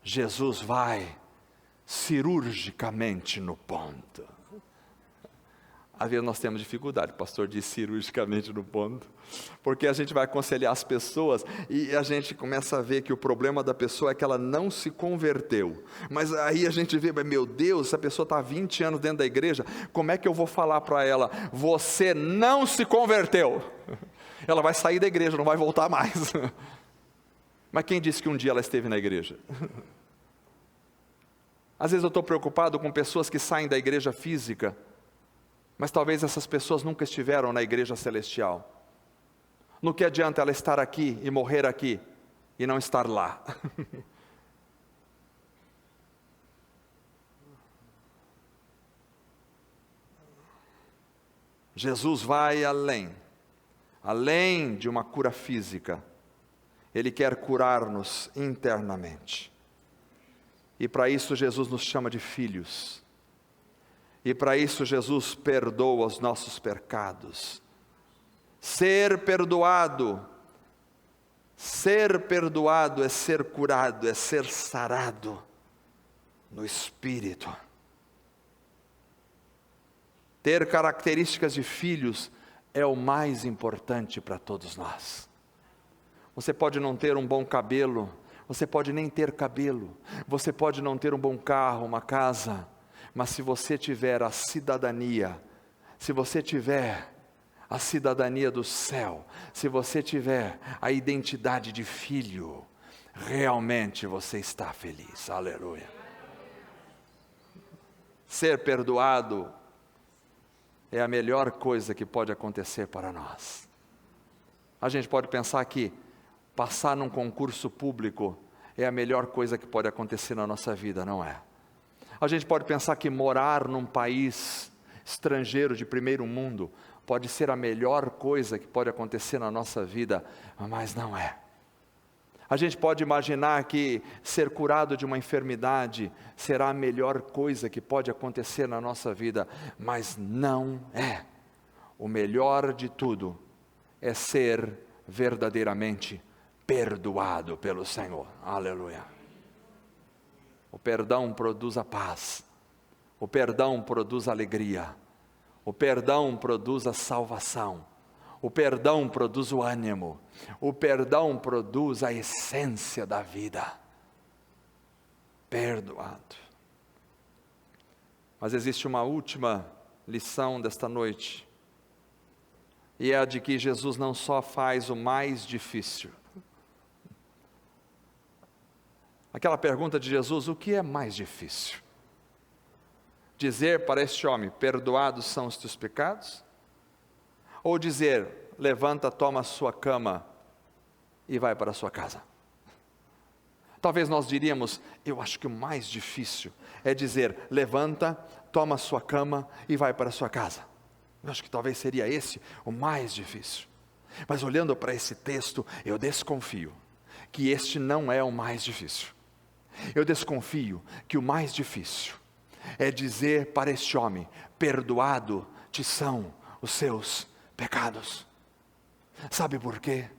Speaker 1: Jesus vai cirurgicamente no ponto. Às vezes nós temos dificuldade, o pastor diz cirurgicamente no ponto, porque a gente vai aconselhar as pessoas e a gente começa a ver que o problema da pessoa é que ela não se converteu. Mas aí a gente vê, meu Deus, essa pessoa está há 20 anos dentro da igreja, como é que eu vou falar para ela, você não se converteu? Ela vai sair da igreja, não vai voltar mais. Mas quem disse que um dia ela esteve na igreja? Às vezes eu estou preocupado com pessoas que saem da igreja física, mas talvez essas pessoas nunca estiveram na igreja celestial. No que adianta ela estar aqui e morrer aqui e não estar lá? Jesus vai além de uma cura física. Ele quer curar-nos internamente. E para isso Jesus nos chama de filhos. E para isso Jesus perdoa os nossos pecados. Ser perdoado é ser curado, é ser sarado no Espírito. Ter características de filhos é o mais importante para todos nós. Você pode não ter um bom cabelo, você pode nem ter cabelo, você pode não ter um bom carro, uma casa, mas se você tiver a cidadania, se você tiver a cidadania do céu, se você tiver a identidade de filho, realmente você está feliz, aleluia. Ser perdoado é a melhor coisa que pode acontecer para nós. A gente pode pensar que passar num concurso público é a melhor coisa que pode acontecer na nossa vida, não é? A gente pode pensar que morar num país estrangeiro de primeiro mundo pode ser a melhor coisa que pode acontecer na nossa vida, mas não é. A gente pode imaginar que ser curado de uma enfermidade será a melhor coisa que pode acontecer na nossa vida, mas não é. O melhor de tudo é ser verdadeiramente perdoado pelo Senhor, aleluia. O perdão produz a paz, o perdão produz alegria, o perdão produz a salvação, o perdão produz o ânimo, o perdão produz a essência da vida. Perdoado. Mas existe uma última lição desta noite, e é a de que Jesus não só faz o mais difícil. Aquela pergunta de Jesus: o que é mais difícil? Dizer para este homem: perdoados são os teus pecados? Ou dizer: levanta, toma a sua cama e vai para a sua casa? Talvez nós diríamos: eu acho que o mais difícil é dizer: levanta, toma a sua cama e vai para a sua casa. Eu acho que talvez seria esse o mais difícil. Mas olhando para esse texto, eu desconfio que este não é o mais difícil. Eu desconfio que o mais difícil é dizer para este homem: perdoado te são os seus pecados. Sabe por quê?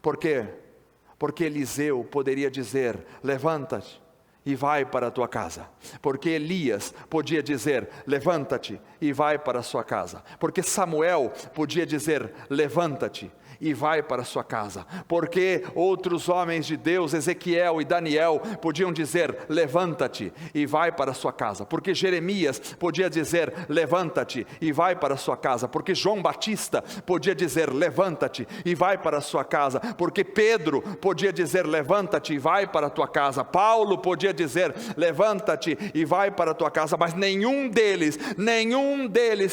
Speaker 1: Porque Eliseu poderia dizer: levanta-te e vai para a tua casa. Porque Elias podia dizer: levanta-te e vai para a sua casa. Porque Samuel podia dizer: levanta-te e vai para a sua casa. Porque outros homens de Deus, Ezequiel e Daniel, podiam dizer: levanta-te e vai para a sua casa. Porque Jeremias podia dizer: levanta-te e vai para a sua casa. Porque João Batista podia dizer: levanta-te e vai para a sua casa. Porque Pedro podia dizer: levanta-te e vai para a tua casa. Paulo podia dizer: levanta-te e vai para a tua casa. Mas nenhum deles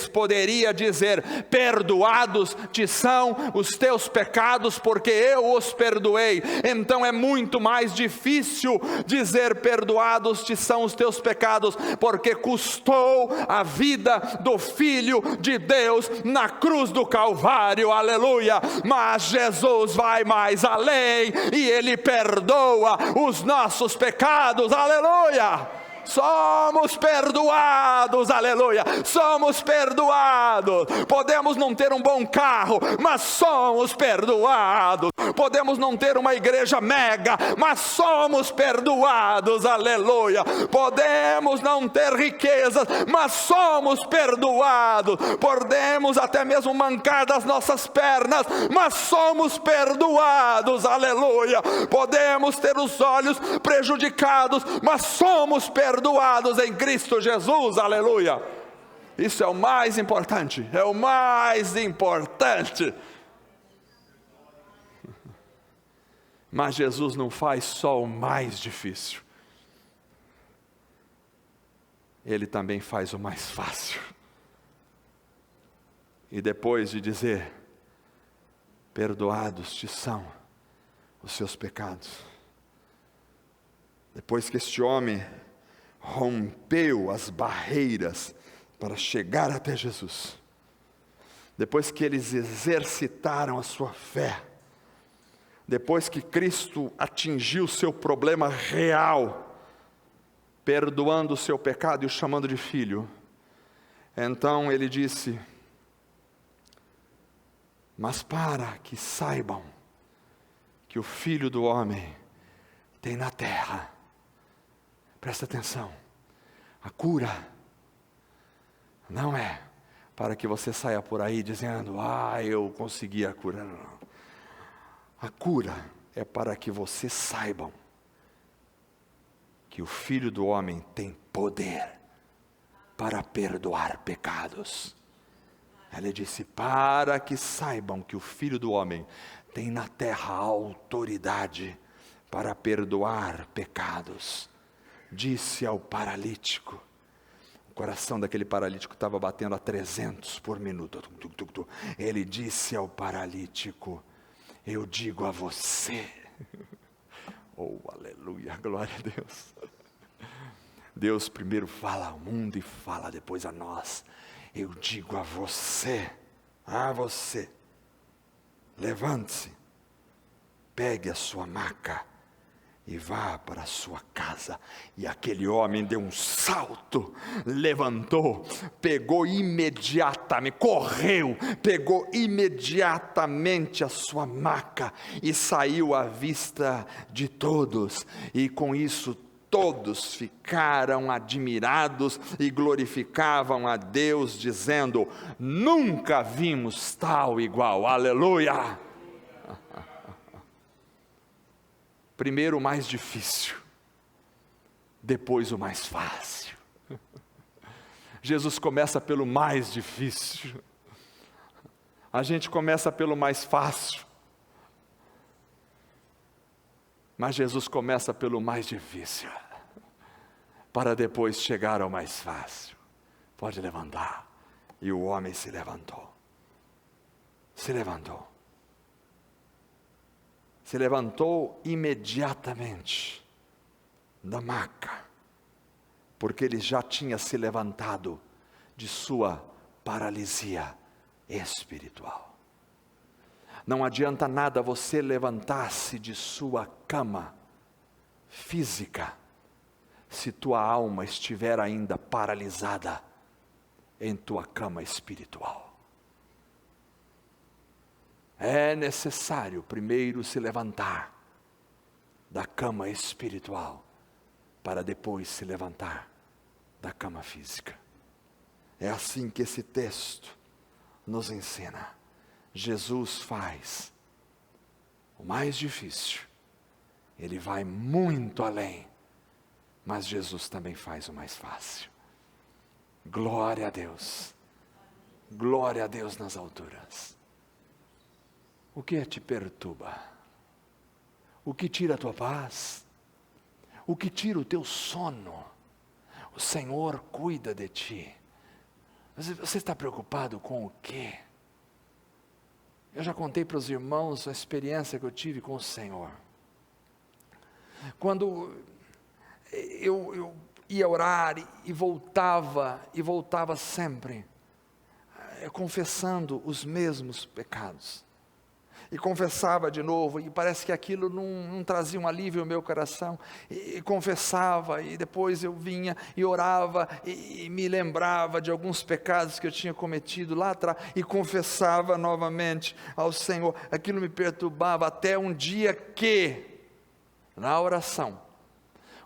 Speaker 1: poderia dizer: perdoados te são os teus pecados, porque eu os perdoei. Então é muito mais difícil dizer: perdoados te são os teus pecados, porque custou a vida do Filho de Deus na cruz do Calvário, aleluia. Mas Jesus vai mais além e Ele perdoa os nossos pecados, aleluia. Somos perdoados, aleluia, somos perdoados. Podemos não ter um bom carro, mas somos perdoados. Podemos não ter uma igreja mega, mas somos perdoados, aleluia. Podemos não ter riquezas, mas somos perdoados. Podemos até mesmo mancar das nossas pernas, mas somos perdoados, aleluia. Podemos ter os olhos prejudicados, mas somos perdoados em Cristo Jesus, aleluia. Isso é o mais importante, é o mais importante. Mas Jesus não faz só o mais difícil, Ele também faz o mais fácil. E depois de dizer, perdoados te são os seus pecados, depois que este homem rompeu as barreiras para chegar até Jesus, depois que eles exercitaram a sua fé, depois que Cristo atingiu o seu problema real, perdoando o seu pecado e o chamando de filho, então ele disse, mas para que saibam que o Filho do Homem tem na terra, presta atenção, a cura não é para que você saia por aí dizendo, eu consegui a cura, não. A cura é para que vocês saibam que o Filho do Homem tem poder para perdoar pecados. Ele disse, para que saibam que o Filho do Homem tem na terra autoridade para perdoar pecados. Disse ao paralítico, o coração daquele paralítico estava batendo a 300 por minuto. Ele disse ao paralítico, eu digo a você, oh aleluia, glória a Deus. Deus primeiro fala ao mundo e fala depois a nós. Eu digo a você, levante-se, pegue a sua maca e vá para a sua casa. E aquele homem deu um salto, levantou, pegou imediatamente, correu, pegou imediatamente a sua maca e saiu à vista de todos. E com isso todos ficaram admirados e glorificavam a Deus, dizendo, nunca vimos tal igual, aleluia. Primeiro o mais difícil, depois o mais fácil. Jesus começa pelo mais difícil, a gente começa pelo mais fácil, mas Jesus começa pelo mais difícil, para depois chegar ao mais fácil. Pode levantar. E o homem se levantou. Se levantou imediatamente da maca, porque ele já tinha se levantado de sua paralisia espiritual. Não adianta nada você levantar-se de sua cama física, se tua alma estiver ainda paralisada em tua cama espiritual. É necessário primeiro se levantar da cama espiritual, para depois se levantar da cama física. É assim que esse texto nos ensina. Jesus faz o mais difícil, Ele vai muito além, mas Jesus também faz o mais fácil. Glória a Deus, glória a Deus nas alturas. O que te perturba? O que tira a tua paz? O que tira o teu sono? O Senhor cuida de ti. Você está preocupado com o quê? Eu já contei para os irmãos a experiência que eu tive com o Senhor. Quando eu ia orar e voltava sempre, confessando os mesmos pecados. E confessava de novo, e parece que aquilo não trazia um alívio ao meu coração, e confessava, e depois eu vinha e orava, e me lembrava de alguns pecados que eu tinha cometido lá atrás, e confessava novamente ao Senhor. Aquilo me perturbava, até um dia que, na oração,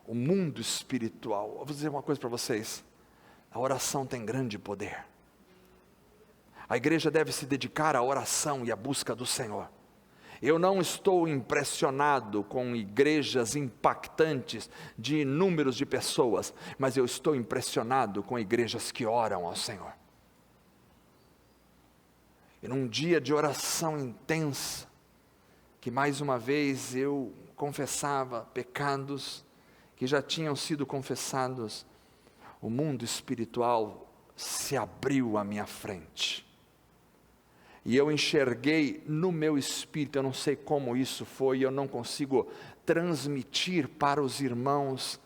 Speaker 1: o mundo espiritual, eu vou dizer uma coisa para vocês, a oração tem grande poder. A igreja deve se dedicar à oração e à busca do Senhor. Eu não estou impressionado com igrejas impactantes de números de pessoas, mas eu estou impressionado com igrejas que oram ao Senhor. E num dia de oração intensa, que mais uma vez eu confessava pecados que já tinham sido confessados, o mundo espiritual se abriu à minha frente. E eu enxerguei no meu espírito, eu não sei como isso foi, eu não consigo transmitir para os irmãos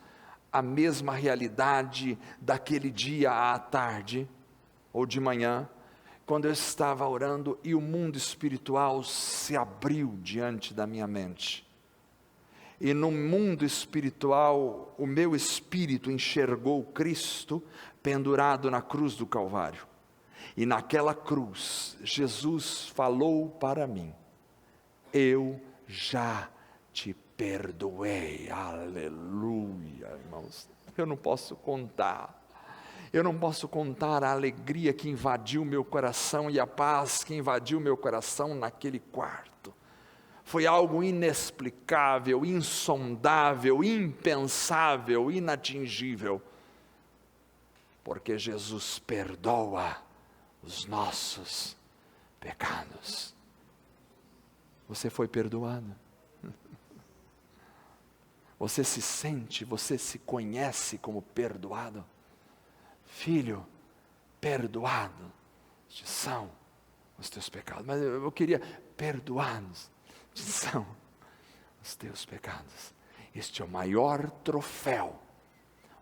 Speaker 1: a mesma realidade daquele dia à tarde, ou de manhã, quando eu estava orando e o mundo espiritual se abriu diante da minha mente. E no mundo espiritual, o meu espírito enxergou Cristo pendurado na cruz do Calvário. E naquela cruz, Jesus falou para mim: eu já te perdoei. Aleluia, irmãos. Eu não posso contar a alegria que invadiu meu coração e a paz que invadiu meu coração naquele quarto. Foi algo inexplicável, insondável, impensável, inatingível, porque Jesus perdoa os nossos pecados. Você foi perdoado? Você se conhece como perdoado? Filho, perdoado são os teus pecados. Mas eu queria, perdoados são os teus pecados. Este é o maior troféu,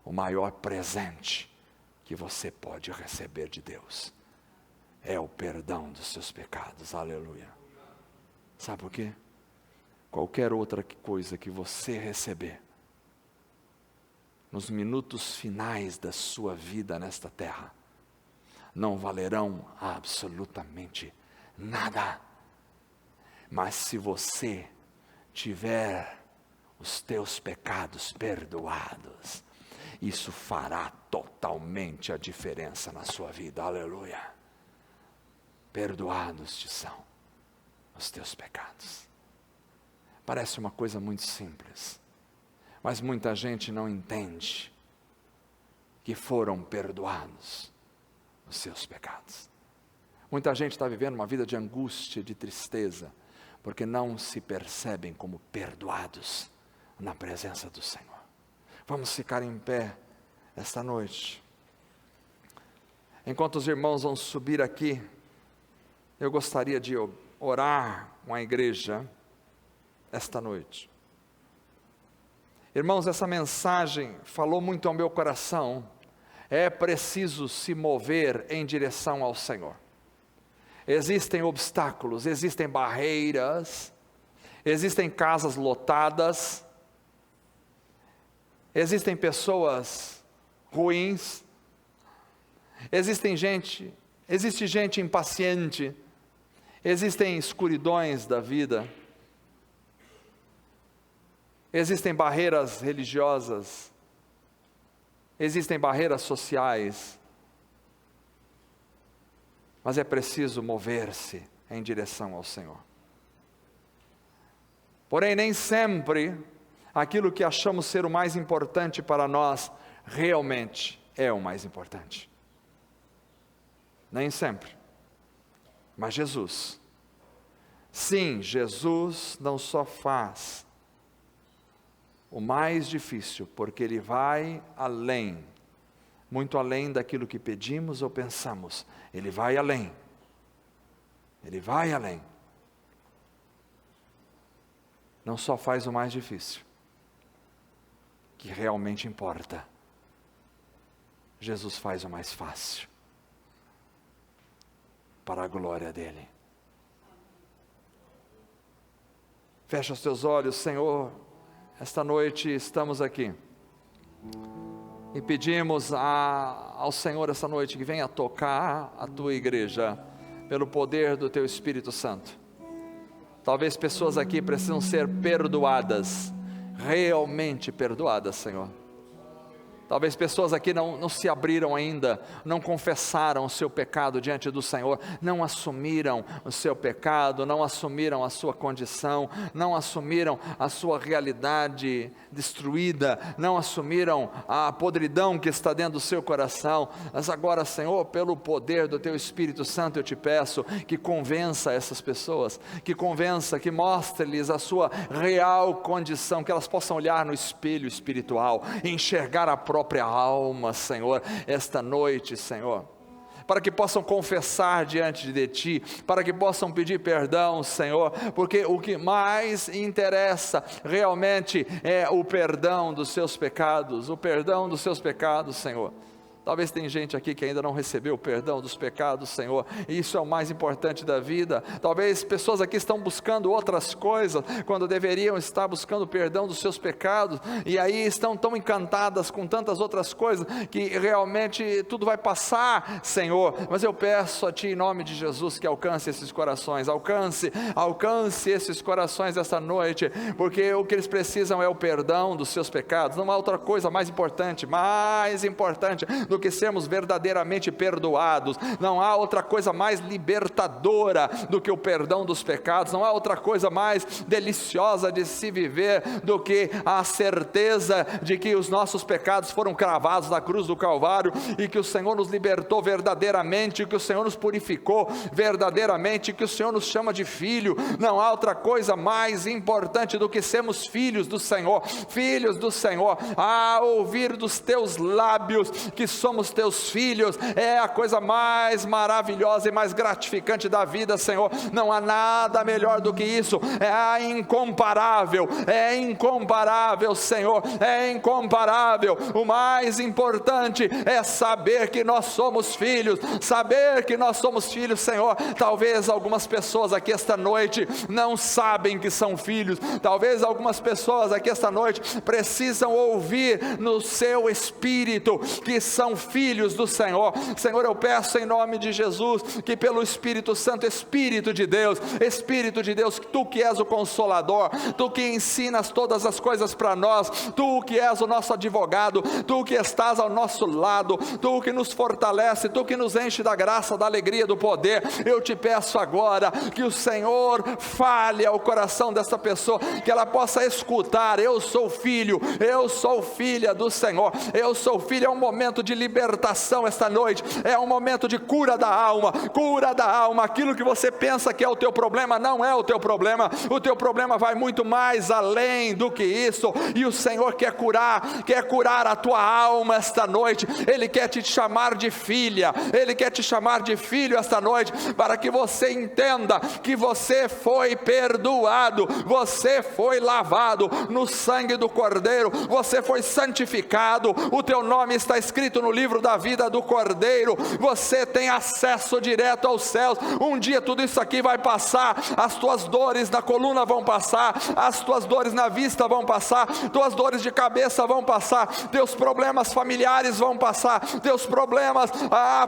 Speaker 1: o maior presente que você pode receber de Deus. É o perdão dos seus pecados, aleluia. Sabe por quê? Qualquer outra coisa que você receber, nos minutos finais da sua vida nesta terra, não valerão absolutamente nada. Mas se você tiver os teus pecados perdoados, isso fará totalmente a diferença na sua vida, aleluia. Perdoados te são os teus pecados. Parece uma coisa muito simples, mas muita gente não entende que foram perdoados os seus pecados. Muita gente está vivendo uma vida de angústia, de tristeza, porque não se percebem como perdoados na presença do Senhor. Vamos ficar em pé esta noite. Enquanto os irmãos vão subir aqui, eu gostaria de orar com a igreja esta noite. Irmãos, essa mensagem falou muito ao meu coração. É preciso se mover em direção ao Senhor. Existem obstáculos, existem barreiras, existem casas lotadas, existem pessoas ruins, existe gente impaciente, existem escuridões da vida, existem barreiras religiosas, existem barreiras sociais, mas é preciso mover-se em direção ao Senhor. Porém, nem sempre aquilo que achamos ser o mais importante para nós, realmente é o mais importante. Nem sempre. Mas Jesus, sim, Jesus não só faz o mais difícil, porque Ele vai além, muito além daquilo que pedimos ou pensamos. Ele vai além. Ele vai além. Não só faz o mais difícil, que realmente importa. Jesus faz o mais fácil, para a glória dEle. Fecha os teus olhos, Senhor. Esta noite estamos aqui e pedimos ao Senhor essa noite que venha tocar a Tua igreja pelo poder do Teu Espírito Santo. Talvez pessoas aqui precisam ser perdoadas, realmente perdoadas, Senhor. Talvez pessoas aqui não se abriram ainda, não confessaram o seu pecado diante do Senhor, não assumiram o seu pecado, não assumiram a sua condição, não assumiram a sua realidade destruída, não assumiram a podridão que está dentro do seu coração. Mas agora, Senhor, pelo poder do Teu Espírito Santo, eu te peço que convença essas pessoas, que convença, que mostre-lhes a sua real condição, que elas possam olhar no espelho espiritual, enxergar a própria alma, Senhor, esta noite, Senhor, para que possam confessar diante de Ti, para que possam pedir perdão, Senhor, porque o que mais interessa realmente é o perdão dos seus pecados, o perdão dos seus pecados, Senhor. Talvez tem gente aqui que ainda não recebeu o perdão dos pecados, Senhor, e isso é o mais importante da vida. Talvez pessoas aqui estão buscando outras coisas, quando deveriam estar buscando o perdão dos seus pecados, e aí estão tão encantadas com tantas outras coisas, que realmente tudo vai passar, Senhor. Mas eu peço a Ti, em nome de Jesus, que alcance esses corações, alcance esses corações esta noite, porque o que eles precisam é o perdão dos seus pecados. Não há outra coisa mais importante do que sermos verdadeiramente perdoados. Não há outra coisa mais libertadora do que o perdão dos pecados. Não há outra coisa mais deliciosa de se viver do que a certeza de que os nossos pecados foram cravados na cruz do Calvário, e que o Senhor nos libertou verdadeiramente, que o Senhor nos purificou verdadeiramente, que o Senhor nos chama de filho. Não há outra coisa mais importante do que sermos filhos do Senhor, a ouvir dos teus lábios que somos teus filhos, é a coisa mais maravilhosa e mais gratificante da vida, Senhor. Não há nada melhor do que isso, é incomparável, Senhor, é incomparável. O mais importante é saber que nós somos filhos, Senhor. Talvez algumas pessoas aqui esta noite não sabem que são filhos, talvez algumas pessoas aqui esta noite precisam ouvir no seu espírito que são filhos do Senhor. Senhor, eu peço em nome de Jesus, que pelo Espírito Santo, Espírito de Deus, Tu que és o Consolador, Tu que ensinas todas as coisas para nós, Tu que és o nosso advogado, Tu que estás ao nosso lado, Tu que nos fortalece, Tu que nos enche da graça, da alegria, do poder, eu te peço agora, que o Senhor fale ao coração dessa pessoa, que ela possa escutar: eu sou filho, eu sou filha do Senhor, eu sou filho. É um momento de libertação esta noite, é um momento de cura da alma, aquilo que você pensa que é o teu problema, não é o teu problema vai muito mais além do que isso, e o Senhor quer curar a tua alma esta noite. Ele quer te chamar de filha, Ele quer te chamar de filho esta noite, para que você entenda que você foi perdoado, você foi lavado no sangue do Cordeiro, você foi santificado, o teu nome está escrito no livro da vida do Cordeiro, você tem acesso direto aos céus. Um dia tudo isso aqui vai passar, as tuas dores na coluna vão passar, as tuas dores na vista vão passar, tuas dores de cabeça vão passar, teus problemas familiares vão passar, teus problemas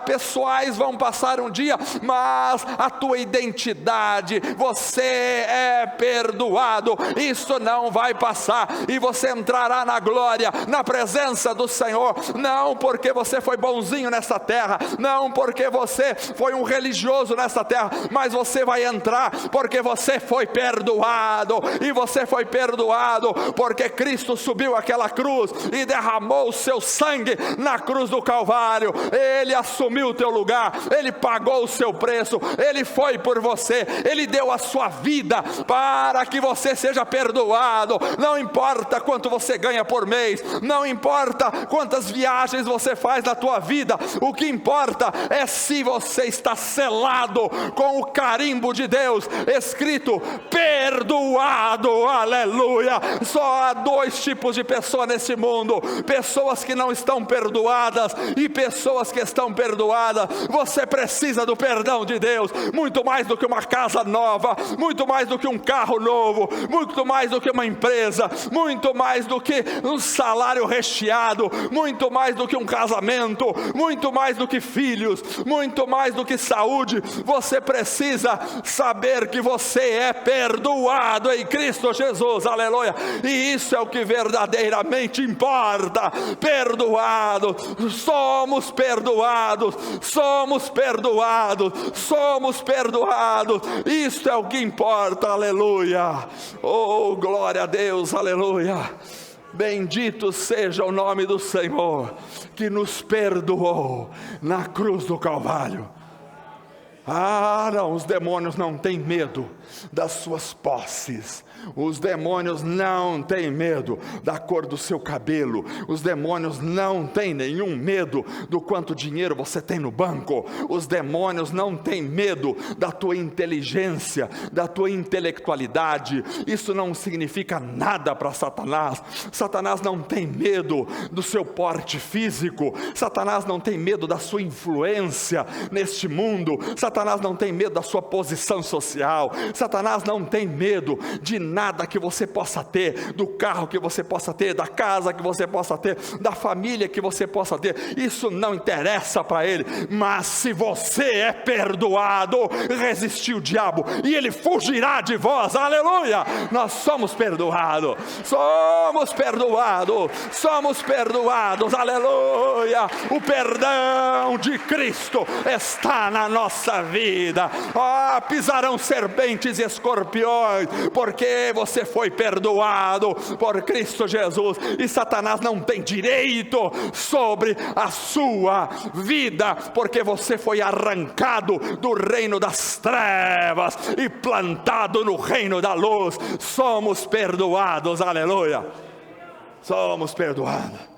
Speaker 1: pessoais vão passar um dia, mas a tua identidade, você é perdoado, isso não vai passar, e você entrará na glória, na presença do Senhor, não porque você foi bonzinho nessa terra, não porque você foi um religioso nessa terra, mas você vai entrar porque você foi perdoado, e você foi perdoado porque Cristo subiu aquela cruz e derramou o seu sangue na cruz do Calvário. Ele assumiu o teu lugar, Ele pagou o seu preço, Ele foi por você, Ele deu a sua vida para que você seja perdoado. Não importa quanto você ganha por mês, não importa quantas viagens você faz na tua vida, o que importa é se você está selado com o carimbo de Deus, escrito perdoado, aleluia. Só há dois tipos de pessoas nesse mundo: pessoas que não estão perdoadas e pessoas que estão perdoadas. Você precisa do perdão de Deus, muito mais do que uma casa nova, muito mais do que um carro novo, muito mais do que uma empresa, muito mais do que um salário recheado, muito mais do que um casamento casamento, muito mais do que filhos, muito mais do que saúde. Você precisa saber que você é perdoado em Cristo Jesus, aleluia, e isso é o que verdadeiramente importa. Perdoados, somos perdoados, somos perdoados, somos perdoados, isto é o que importa, aleluia. Oh, glória a Deus, aleluia. Bendito seja o nome do Senhor, que nos perdoou na cruz do Calvário. Ah, não, os demônios não têm medo das suas posses. Os demônios não têm medo da cor do seu cabelo. Os demônios não têm nenhum medo do quanto dinheiro você tem no banco. Os demônios não têm medo da tua inteligência, da tua intelectualidade. Isso não significa nada para Satanás. Satanás não tem medo do seu porte físico. Satanás não tem medo da sua influência neste mundo. Satanás não tem medo da sua posição social. Satanás não tem medo de nada que você possa ter, do carro que você possa ter, da casa que você possa ter, da família que você possa ter. Isso não interessa para ele. Mas se você é perdoado, resistir o diabo e ele fugirá de vós, aleluia. Nós somos perdoados, somos perdoados, somos perdoados, aleluia. O perdão de Cristo está na nossa vida. Pisarão serpentes e escorpiões, porque você foi perdoado por Cristo Jesus, e Satanás não tem direito sobre a sua vida, porque você foi arrancado do reino das trevas e plantado no reino da luz. Somos perdoados, aleluia. Somos perdoados.